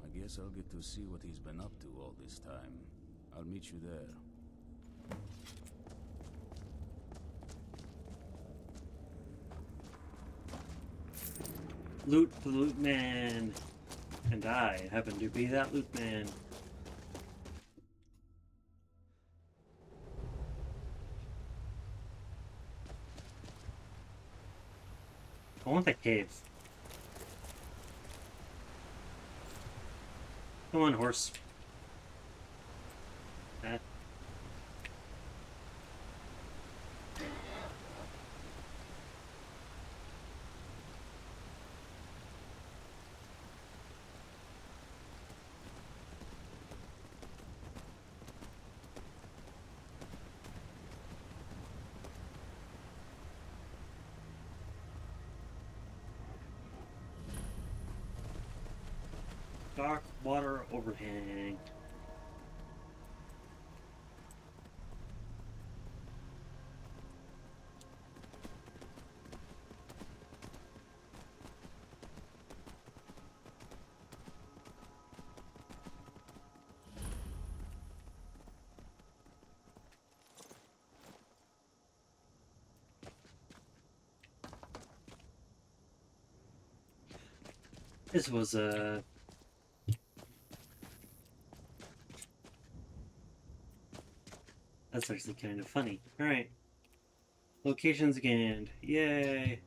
Speaker 15: I guess I'll get to see what he's been up to all this time. I'll meet you there.
Speaker 1: Loot the loot man. And I happen to be that loot man. I want that cave. Come on, horse. That. Dark water overhang. This was a That's actually kind of funny. Alright. Locations scanned. Yay!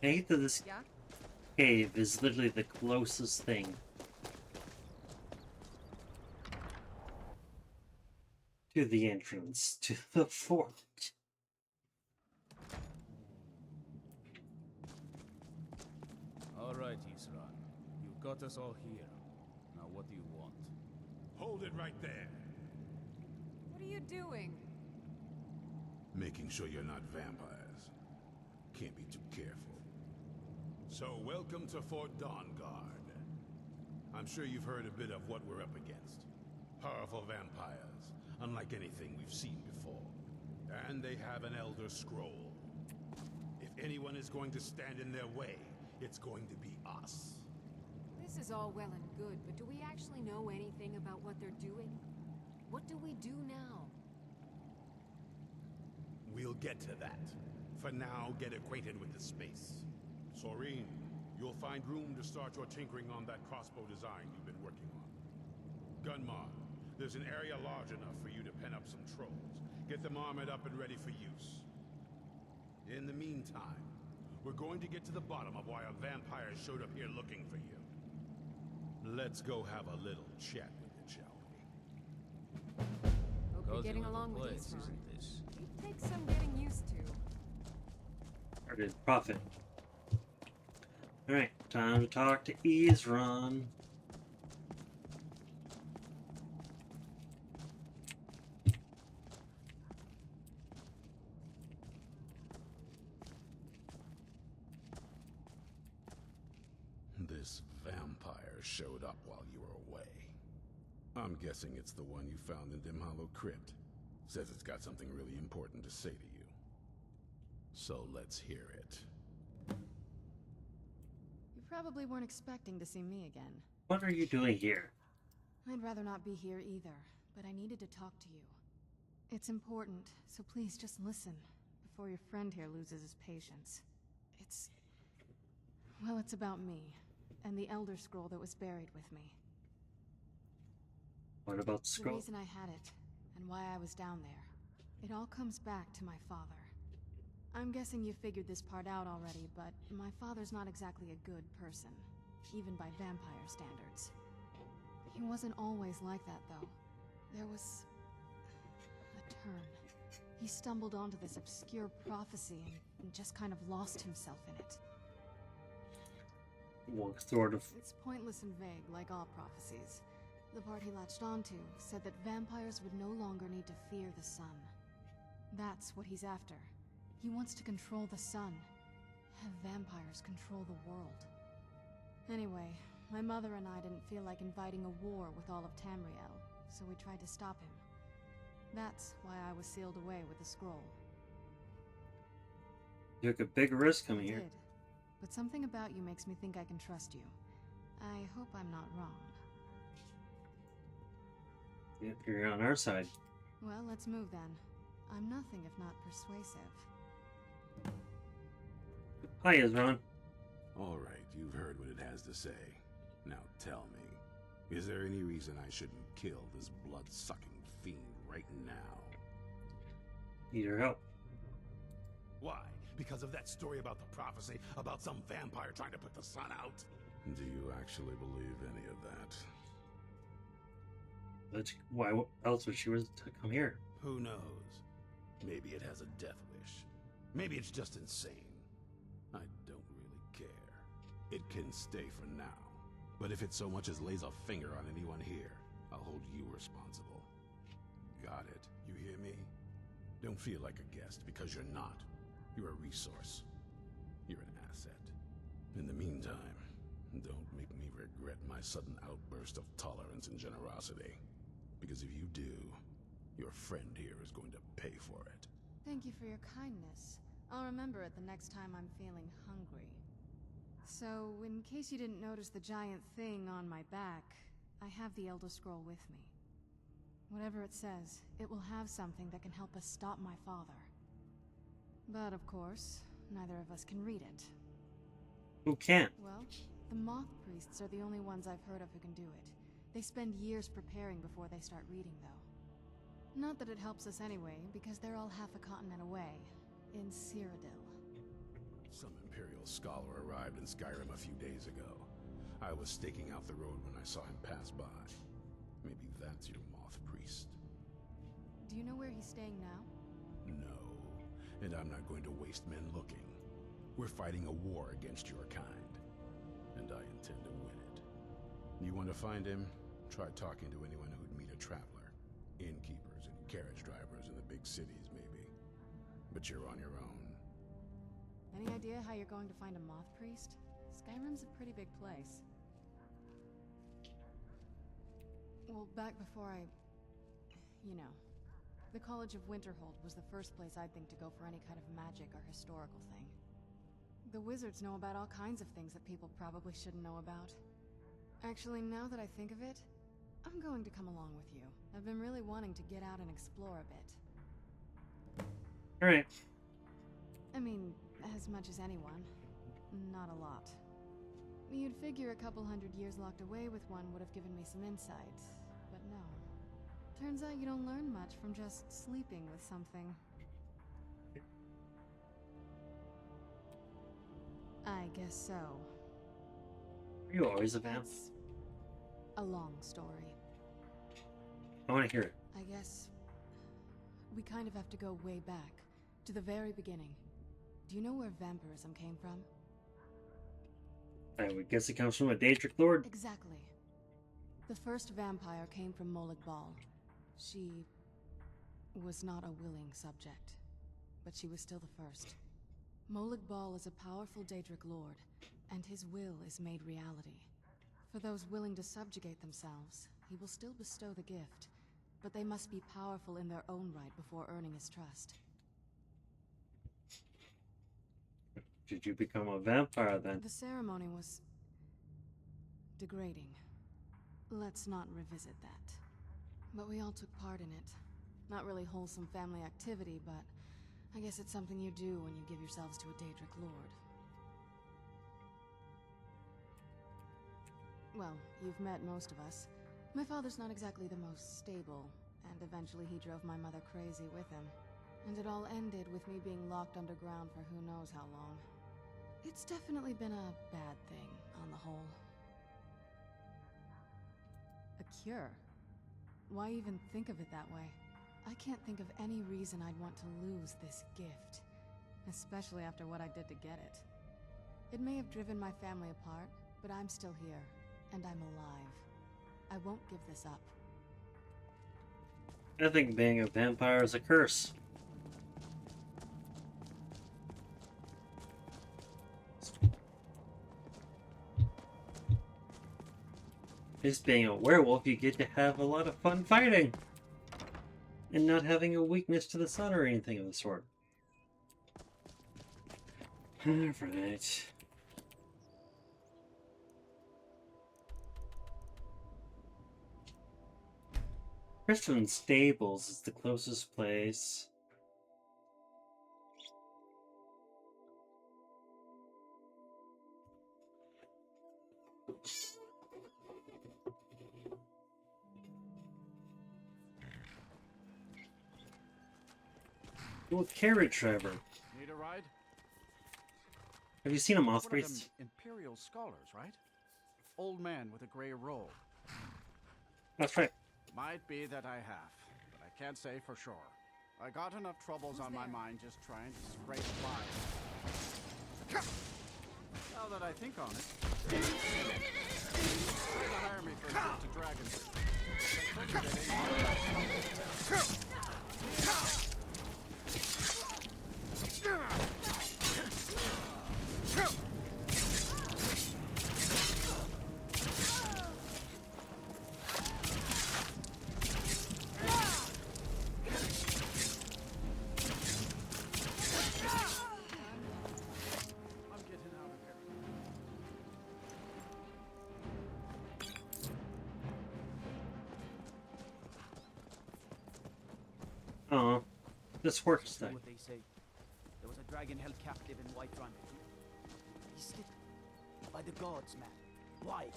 Speaker 1: I hate that this cave is literally the closest thing to the entrance to the fort.
Speaker 15: All right, Isran. You've got us all here. Now what do you want?
Speaker 2: Hold it right there.
Speaker 10: What are you doing?
Speaker 15: Making sure you're not vampires. Can't be too careful.
Speaker 2: So welcome to Fort Dawnguard. I'm sure you've heard a bit of what we're up against. Powerful vampires, unlike anything we've seen before. And they have an Elder Scroll. If anyone is going to stand in their way, it's going to be us.
Speaker 10: This is all well and good, but do we actually know anything about what they're doing? What do we do now?
Speaker 2: We'll get to that. For now, get acquainted with the space. Soreen, you'll find room to start your tinkering on that crossbow design you've been working on. Gunmar, there's an area large enough for you to pen up some trolls. Get them armored up and ready for use. In the meantime, we're going to get to the bottom of why a vampire showed up here looking for you. Let's go have a little chat with it, shall we?
Speaker 10: Hope you're getting along with Isran. It takes some getting used to.
Speaker 1: Started profit. Alright, time to talk to Isran.
Speaker 15: This vampire showed up while you were away. I'm guessing it's the one you found in Dim Hollow Crypt. Says it's got something really important to say to you. So let's hear it.
Speaker 14: You probably weren't expecting to see me again.
Speaker 1: What are you doing here?
Speaker 14: I'd rather not be here either, but I needed to talk to you. It's important, so please just listen, before your friend here loses his patience. Well, it's about me, and the Elder Scroll that was buried with me.
Speaker 1: What about the
Speaker 14: The
Speaker 1: scroll?
Speaker 14: reason I had it, and why I was down there. It all comes back to my father. I'm guessing you figured this part out already, but my father's not exactly a good person, even by vampire standards. He wasn't always like that, though. There was a turn. He stumbled onto this obscure prophecy and just kind of lost himself in it.
Speaker 1: Well, sort of.
Speaker 14: It's pointless and vague, like all prophecies. The part he latched onto said that vampires would no longer need to fear the sun. That's what he's after. He wants to control the sun. Have vampires control the world. Anyway, my mother and I didn't feel like inviting a war with all of Tamriel, so we tried to stop him. That's why I was sealed away with the scroll.
Speaker 1: You took a big risk coming
Speaker 14: I
Speaker 1: here.
Speaker 14: did, but something about you makes me think I can trust you. I hope I'm not wrong.
Speaker 1: If you're on our side.
Speaker 14: Well, let's move then. I'm nothing if not persuasive.
Speaker 1: Hi, Ezron.
Speaker 15: All right, you've heard what it has to say. Now tell me, is there any reason I shouldn't kill this blood-sucking fiend right now?
Speaker 1: Need your help.
Speaker 15: Why? Because of that story about the prophecy about some vampire trying to put the sun out? Do you actually believe any of that?
Speaker 1: But why else would she was to come here?
Speaker 15: Who knows? Maybe it has a death wish. Maybe it's just insane. I don't really care. It can stay for now. But if it so much as lays a finger on anyone here, I'll hold you responsible. Got it? You hear me? Don't feel like a guest, because you're not. You're a resource. You're an asset. In the meantime, don't make me regret my sudden outburst of tolerance and generosity. Because if you do, your friend here is going to pay for it.
Speaker 14: Thank you for your kindness. I'll remember it the next time I'm feeling hungry. So, in case you didn't notice the giant thing on my back, I have the Elder Scroll with me. Whatever it says, it will have something that can help us stop my father. But of course, neither of us can read it.
Speaker 1: Who can't?
Speaker 14: Well, the Moth Priests are the only ones I've heard of who can do it. They spend years preparing before they start reading, though. Not that it helps us anyway, because they're all half a continent away, in Cyrodiil.
Speaker 15: Some Imperial scholar arrived in Skyrim a few days ago. I was staking out the road when I saw him pass by. Maybe that's your Moth Priest.
Speaker 14: Do you know where he's staying now?
Speaker 15: No, and I'm not going to waste men looking. We're fighting a war against your kind, and I intend to win it. You want to find him? Try talking to anyone who'd meet a traveler. Innkeepers and carriage drivers in the big cities, maybe. But you're on your own.
Speaker 14: Any idea how you're going to find a Moth Priest? Skyrim's a pretty big place. Well, back before you know. The College of Winterhold was the first place I'd think to go for any kind of magic or historical thing. The wizards know about all kinds of things that people probably shouldn't know about. Actually, now that I think of it, I'm going to come along with you. I've been really wanting to get out and explore a bit.
Speaker 1: Alright.
Speaker 14: I mean, as much as anyone. Not a lot. You'd figure a couple hundred years locked away with one would have given me some insight, but no. Turns out you don't learn much from just sleeping with something. I guess so.
Speaker 1: Are you always a vamp?
Speaker 14: That's a long story.
Speaker 1: I want to hear it.
Speaker 14: I guess we kind of have to go way back, to the very beginning. Do you know where vampirism came from?
Speaker 1: I would guess it comes from a Daedric Lord.
Speaker 14: Exactly. The first vampire came from Molag Bal. She was not a willing subject, but she was still the first. Molag Bal is a powerful Daedric Lord, and his will is made reality. For those willing to subjugate themselves, he will still bestow the gift, but they must be powerful in their own right before earning his trust.
Speaker 1: did you become a vampire then?
Speaker 14: The ceremony was degrading. Let's not revisit that. But we all took part in it. Not really wholesome family activity, but I guess it's something you do when you give yourselves to a Daedric lord. Well, you've met most of us. My father's not exactly the most stable, and eventually he drove my mother crazy with him. And it all ended with me being locked underground for who knows how long. It's definitely been a bad thing, on the whole. A cure? Why even think of it that way? I can't think of any reason I'd want to lose this gift. Especially after what I did to get it. It may have driven my family apart, but I'm still here. And I'm alive. I won't give this up.
Speaker 1: I think being a vampire is a curse. Just being a werewolf, you get to have a lot of fun fighting. And not having a weakness to the sun or anything of the sort. Alright. Christian Stables is the closest place. Well, carrot Trevor.
Speaker 11: Need a ride?
Speaker 1: Have you seen a moth
Speaker 11: One of
Speaker 1: priest?
Speaker 11: them Imperial scholars, right? Old man with a gray robe.
Speaker 1: That's right.
Speaker 11: Might be that I have, but I can't say for sure. I got enough troubles on my mind just trying to scrape by. Now that I think on it, trying to hire me for a trip to
Speaker 1: Oh, this works thing.
Speaker 16: What they say. There was a dragon held captive in Whiterun. He slipped. By the gods, man. Why?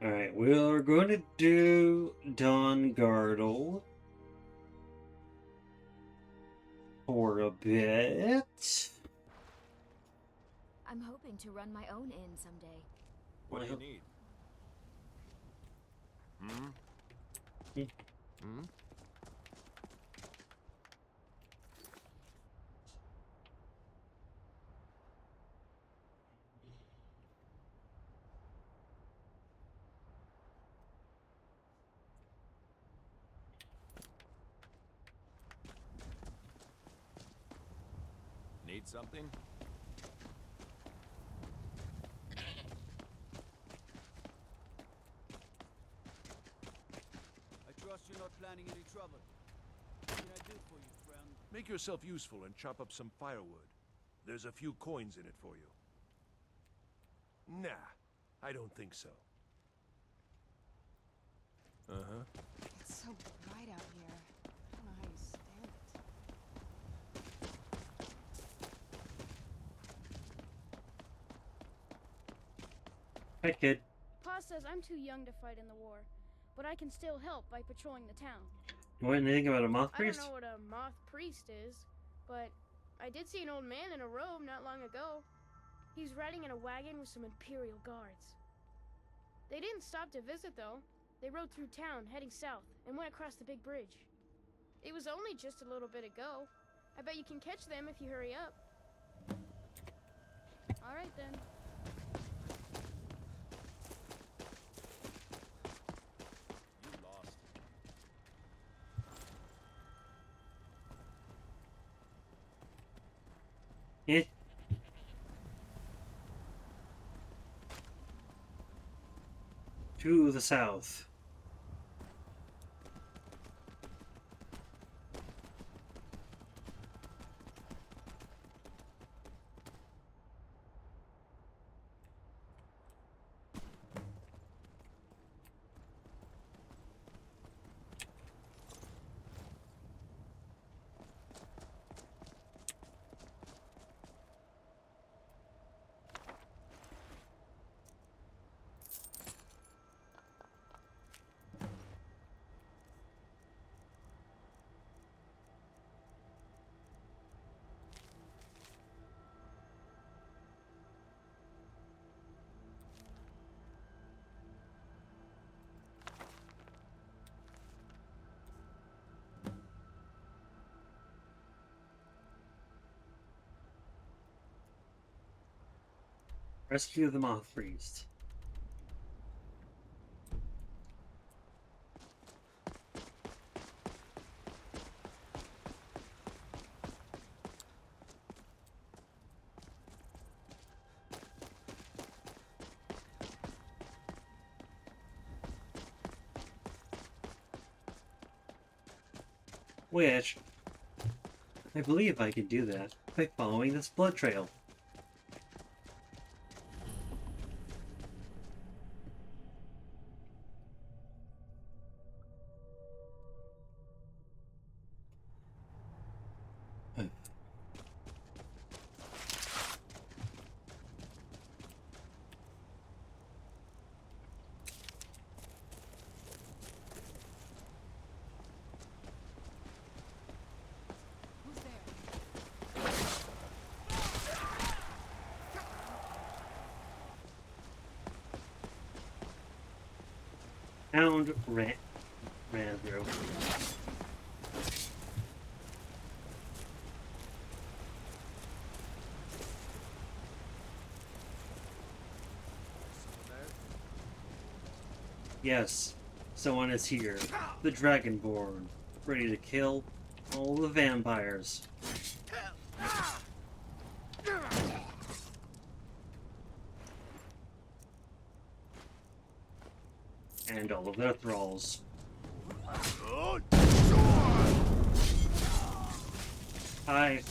Speaker 1: Alright, we are going to do Dawnguard for a bit.
Speaker 17: I'm hoping to run my own inn someday.
Speaker 18: What do you need? Need something?
Speaker 16: I trust you're not planning any trouble. What can I do for you, friend?
Speaker 2: Make yourself useful and chop up some firewood. There's a few coins in it for you. Nah, I don't think so. Uh-huh.
Speaker 14: It's so bright out here. I don't know how you stand it.
Speaker 1: Hi, kid.
Speaker 19: Pa says I'm too young to fight in the war, but I can still help by patrolling the town.
Speaker 1: You want anything about a moth
Speaker 19: I
Speaker 1: priest?
Speaker 19: don't know what a moth priest is, but I did see an old man in a robe not long ago. He's riding in a wagon with some Imperial guards. They didn't stop to visit, though. They rode through town, heading south, and went across the big bridge. It was only just a little bit ago. I bet you can catch them if you hurry up. All right, then.
Speaker 1: To the south. Rescue the Moth Priest. Which, I believe I can do that by following this blood trail. Hound ran through. Yes, someone is here. The Dragonborn, ready to kill all the vampires. And all of their thralls. Hi.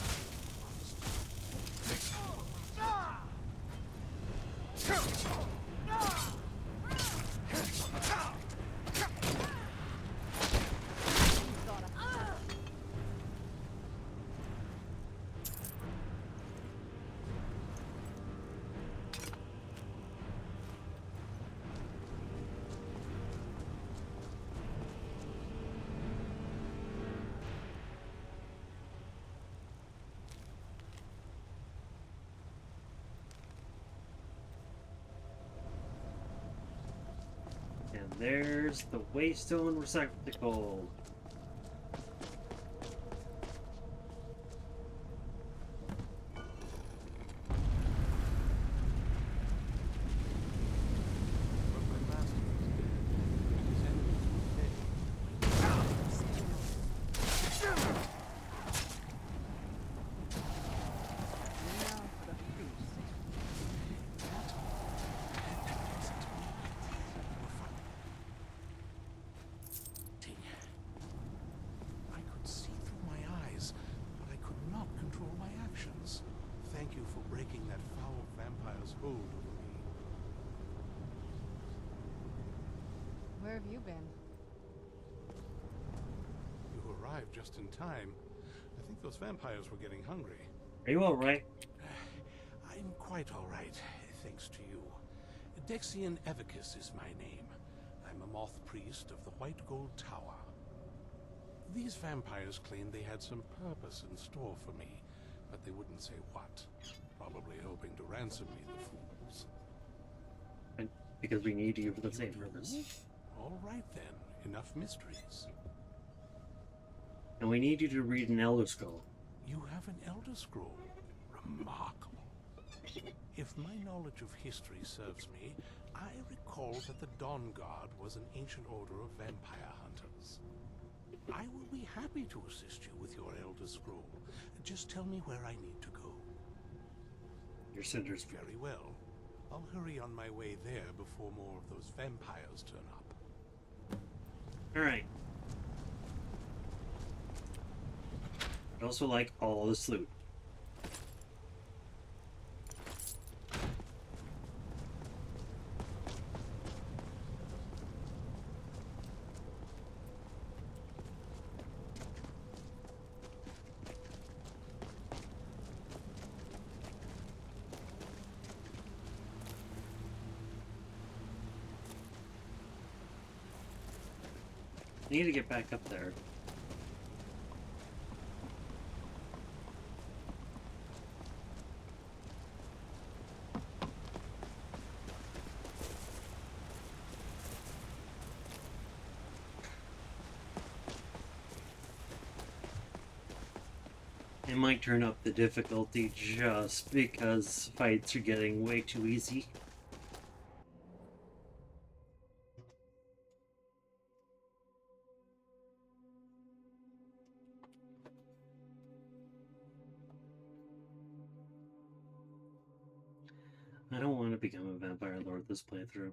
Speaker 1: And there's the Waystone receptacle.
Speaker 2: Thank you for breaking that foul vampire's hold over me.
Speaker 14: Where have you been?
Speaker 2: You arrived just in time. I think those vampires were getting hungry.
Speaker 1: Are you alright?
Speaker 2: I'm quite alright, thanks to you. Dexian Evicus is my name. I'm a moth priest of the White Gold Tower. These vampires claimed they had some purpose in store for me, but they wouldn't say what. Probably hoping to ransom me, the fools.
Speaker 1: And because we need you for the same purpose.
Speaker 2: All right then, enough mysteries.
Speaker 1: And we need you to read an Elder Scroll.
Speaker 2: You have an Elder Scroll? Remarkable. If my knowledge of history serves me, I recall that the Dawnguard was an ancient order of vampire hunters. I will be happy to assist you with your Elder Scroll. Just tell me where I need to go.
Speaker 1: Your center's
Speaker 2: very well.
Speaker 20: I'll hurry on my way there before more of those vampires turn up.
Speaker 1: Alright. I also like all this loot. I need to get back up there. I might turn up the difficulty just because fights are getting way too easy. I don't want to become a vampire lord this playthrough.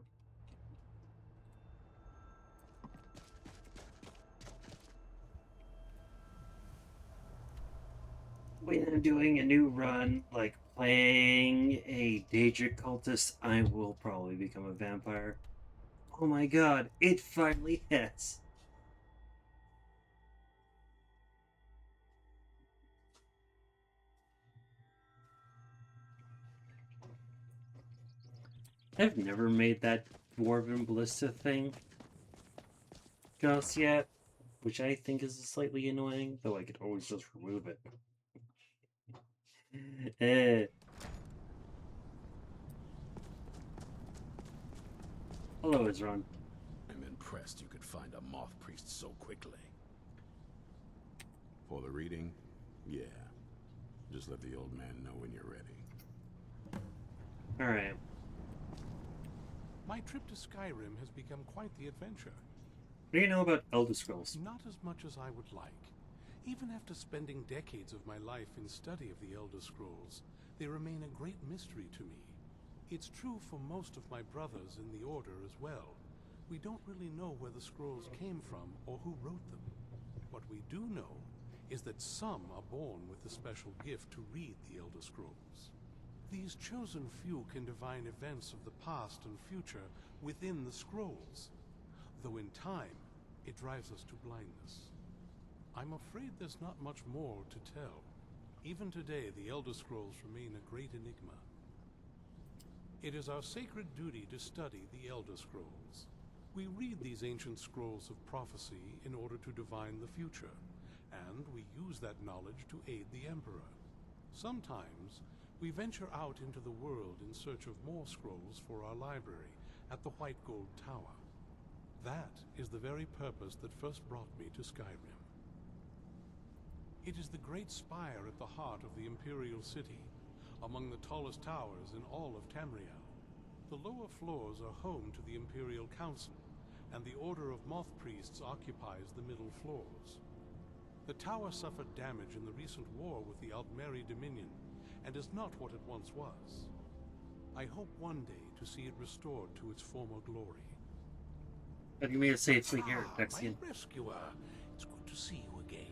Speaker 1: When I'm doing a new run, like playing a Daedric cultist, I will probably become a vampire. Oh my god, it finally hits! I've never made that Dwarven Ballista thing just yet, which I think is slightly annoying, though I could always just remove it. Hello, Isran.
Speaker 15: I'm impressed you could find a moth priest so quickly. For the reading? Yeah. Just let the old man know when you're ready.
Speaker 1: Alright.
Speaker 20: My trip to Skyrim has become quite the adventure.
Speaker 1: What do you know about Elder Scrolls?
Speaker 20: Not as much as I would like. Even after spending decades of my life in study of the Elder Scrolls, they remain a great mystery to me. It's true for most of my brothers in the Order as well. We don't really know where the scrolls came from or who wrote them. What we do know is that some are born with the special gift to read the Elder Scrolls. These chosen few can divine events of the past and future within the scrolls, though in time, it drives us to blindness. I'm afraid there's not much more to tell. Even today, the Elder Scrolls remain a great enigma. It is our sacred duty to study the Elder Scrolls. We read these ancient scrolls of prophecy in order to divine the future, and we use that knowledge to aid the Emperor. Sometimes, we venture out into the world in search of more scrolls for our library at the White Gold Tower. That is the very purpose that first brought me to Skyrim. It is the great spire at the heart of the Imperial City, among the tallest towers in all of Tamriel. The lower floors are home to the Imperial Council, and the Order of Moth Priests occupies the middle floors. The tower suffered damage in the recent war with the Aldmeri Dominion, and is not what it once was. I hope one day to see it restored to its former glory.
Speaker 1: But you made it safely here, Dexian.
Speaker 20: My rescuer. It's good to see you again.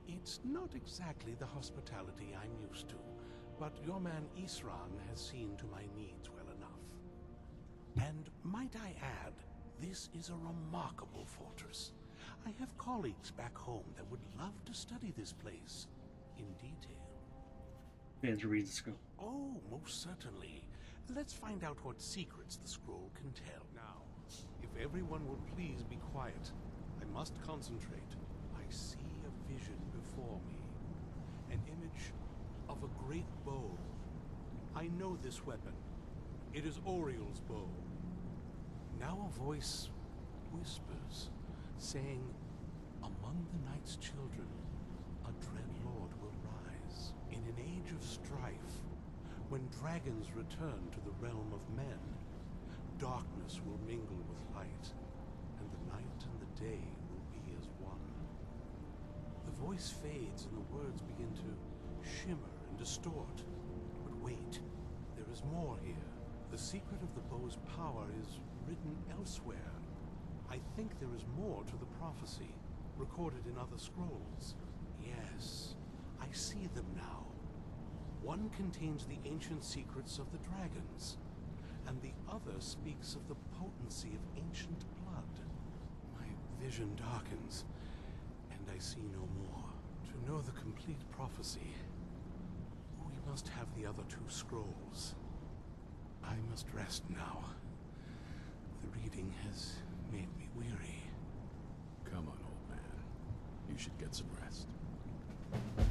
Speaker 20: It's not exactly the hospitality I'm used to, but your man Isran has seen to my needs well enough. And might I add, this is a remarkable fortress. I have colleagues back home that would love to study this place in detail.
Speaker 1: And to read the scroll.
Speaker 20: Oh, most certainly. Let's find out what secrets the scroll can tell. Now, if everyone will please be quiet, I must concentrate. I see a vision before me. An image of a great bow. I know this weapon. It is Oriel's bow. Now a voice whispers, saying, among the night's children, a dread lord will rise. In an age of strife, when dragons return to the realm of men, darkness will mingle with light, and the night and the day will be as one. The voice fades and the words begin to shimmer and distort. But wait, there is more here. The secret of the bow's power is written elsewhere. I think there is more to the prophecy, recorded in other scrolls. Yes, I see them now. One contains the ancient secrets of the dragons, and the other speaks of the potency of ancient blood. My vision darkens, and I see no more. To know the complete prophecy, we must have the other two scrolls. I must rest now. The reading has made me weary.
Speaker 15: Come on, old man. You should get some rest.
Speaker 14: Do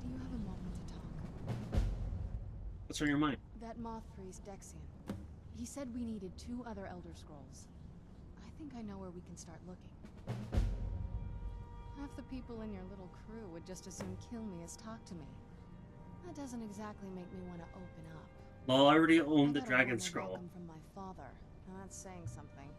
Speaker 14: you have a moment to talk?
Speaker 1: What's on your mind?
Speaker 14: That moth priest, Dexian. He said we needed 2 other Elder Scrolls. I think I know where we can start looking. Half the people in your little crew would just as soon kill me as talk to me. That doesn't exactly make me want to open up.
Speaker 1: Well, I already own the
Speaker 14: I got a
Speaker 1: Dragon
Speaker 14: warm
Speaker 1: Scroll.
Speaker 14: welcome from my father, and that's saying something.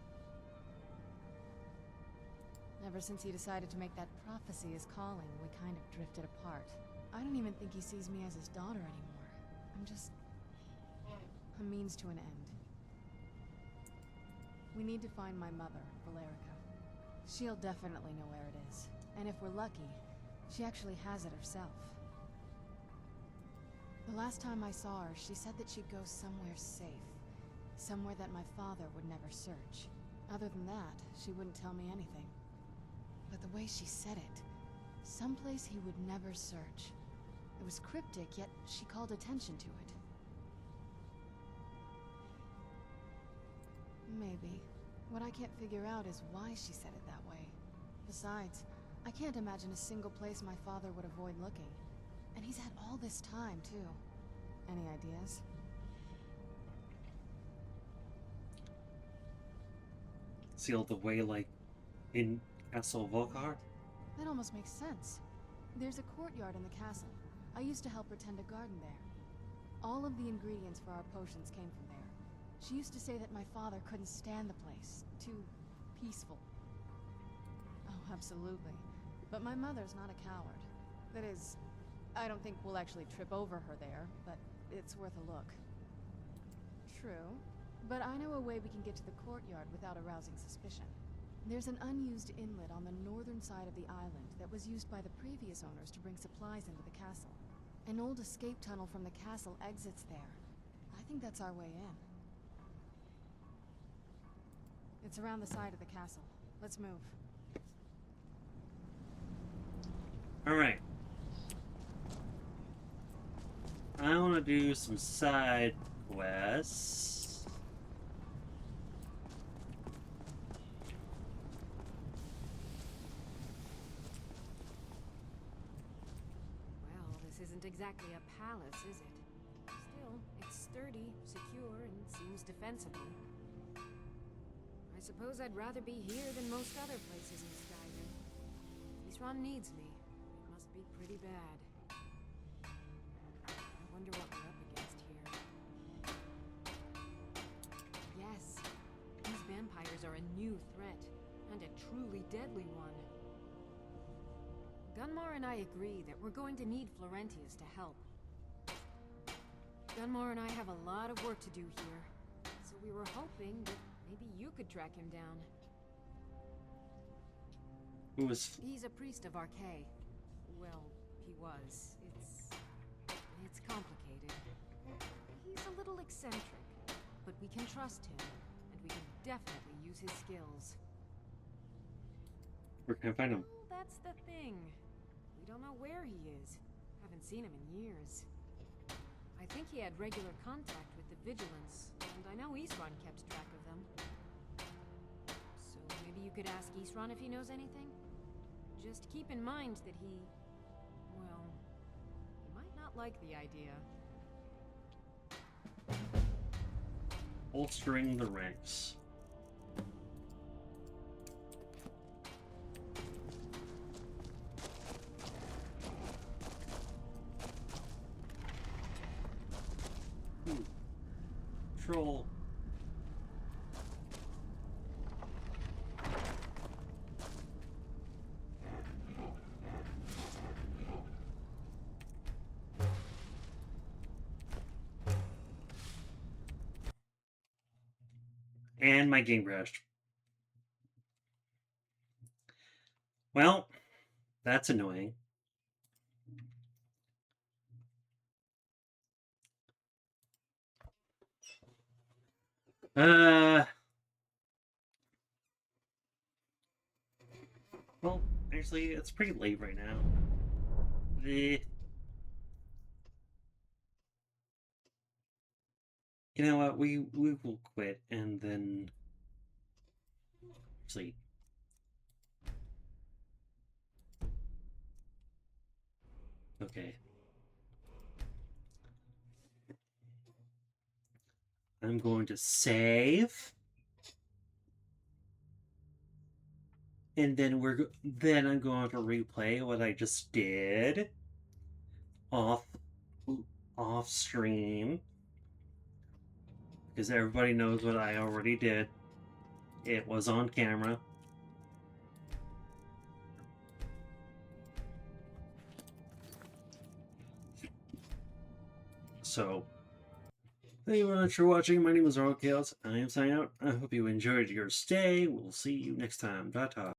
Speaker 14: Ever since he decided to make that prophecy his calling, we kind of drifted apart. I don't even think he sees me as his daughter anymore. I'm just a means to an end. We need to find my mother, Valerica. She'll definitely know where it is. And if we're lucky, she actually has it herself. The last time I saw her, she said that she'd go somewhere safe. Somewhere that my father would never search. Other than that, she wouldn't tell me anything. But the way she said it, someplace he would never search. It was cryptic, yet she called attention to it. Maybe. What I can't figure out is why she said it that way. Besides, I can't imagine a single place my father would avoid looking. And he's had all this time, too. Any ideas?
Speaker 1: Sealed away like in Castle Volkart?
Speaker 14: That almost makes sense. There's a courtyard in the castle. I used to help her tend a garden there. All of the ingredients for our potions came from there. She used to say that my father couldn't stand the place. Too peaceful. Oh, absolutely. But my mother's not a coward. That is, I don't think we'll actually trip over her there, but it's worth a look. True. But I know a way we can get to the courtyard without arousing suspicion. There's an unused inlet on the northern side of the island that was used by the previous owners to bring supplies into the castle. An old escape tunnel from the castle exits there. I think that's our way in. It's around the side of the castle. Let's move.
Speaker 1: Alright. I want to do some side quests.
Speaker 10: Well, this isn't exactly a palace, is it? Still, it's sturdy, secure, and seems defensible. I suppose I'd rather be here than most other places in Skyrim. If Isran needs me, it must be pretty bad. I wonder what we're up against here. Yes, these vampires are a new threat, and a truly deadly one. Gunmar and I agree that we're going to need Florentius to help. Gunmar and I have a lot of work to do here, so we were hoping that maybe you could track him down.
Speaker 1: Who is...
Speaker 10: He's a priest of Archay. Well, he was. It's complicated. He's a little eccentric, but we can trust him, and we can definitely use his skills.
Speaker 1: Where can I find him?
Speaker 10: Well, that's the thing. We don't know where he is. Haven't seen him in years. I think he had regular contact with the Vigilance, and I know Isran kept track of them. So maybe you could ask Isran if he knows anything? Just keep in mind that he might not like the idea.
Speaker 1: Bolstering the ranks. Troll. And my game crashed. Well, that's annoying. Well, actually, it's pretty late right now. You know what? We will quit and then sleep. Okay. I'm going to save. And then I'm going to replay what I just did off stream, because everybody knows what I already did. It was on camera. So, thank you very much for watching. My name is ROR. I am signing out. I hope you enjoyed your stay. We'll see you next time. Ta-ta.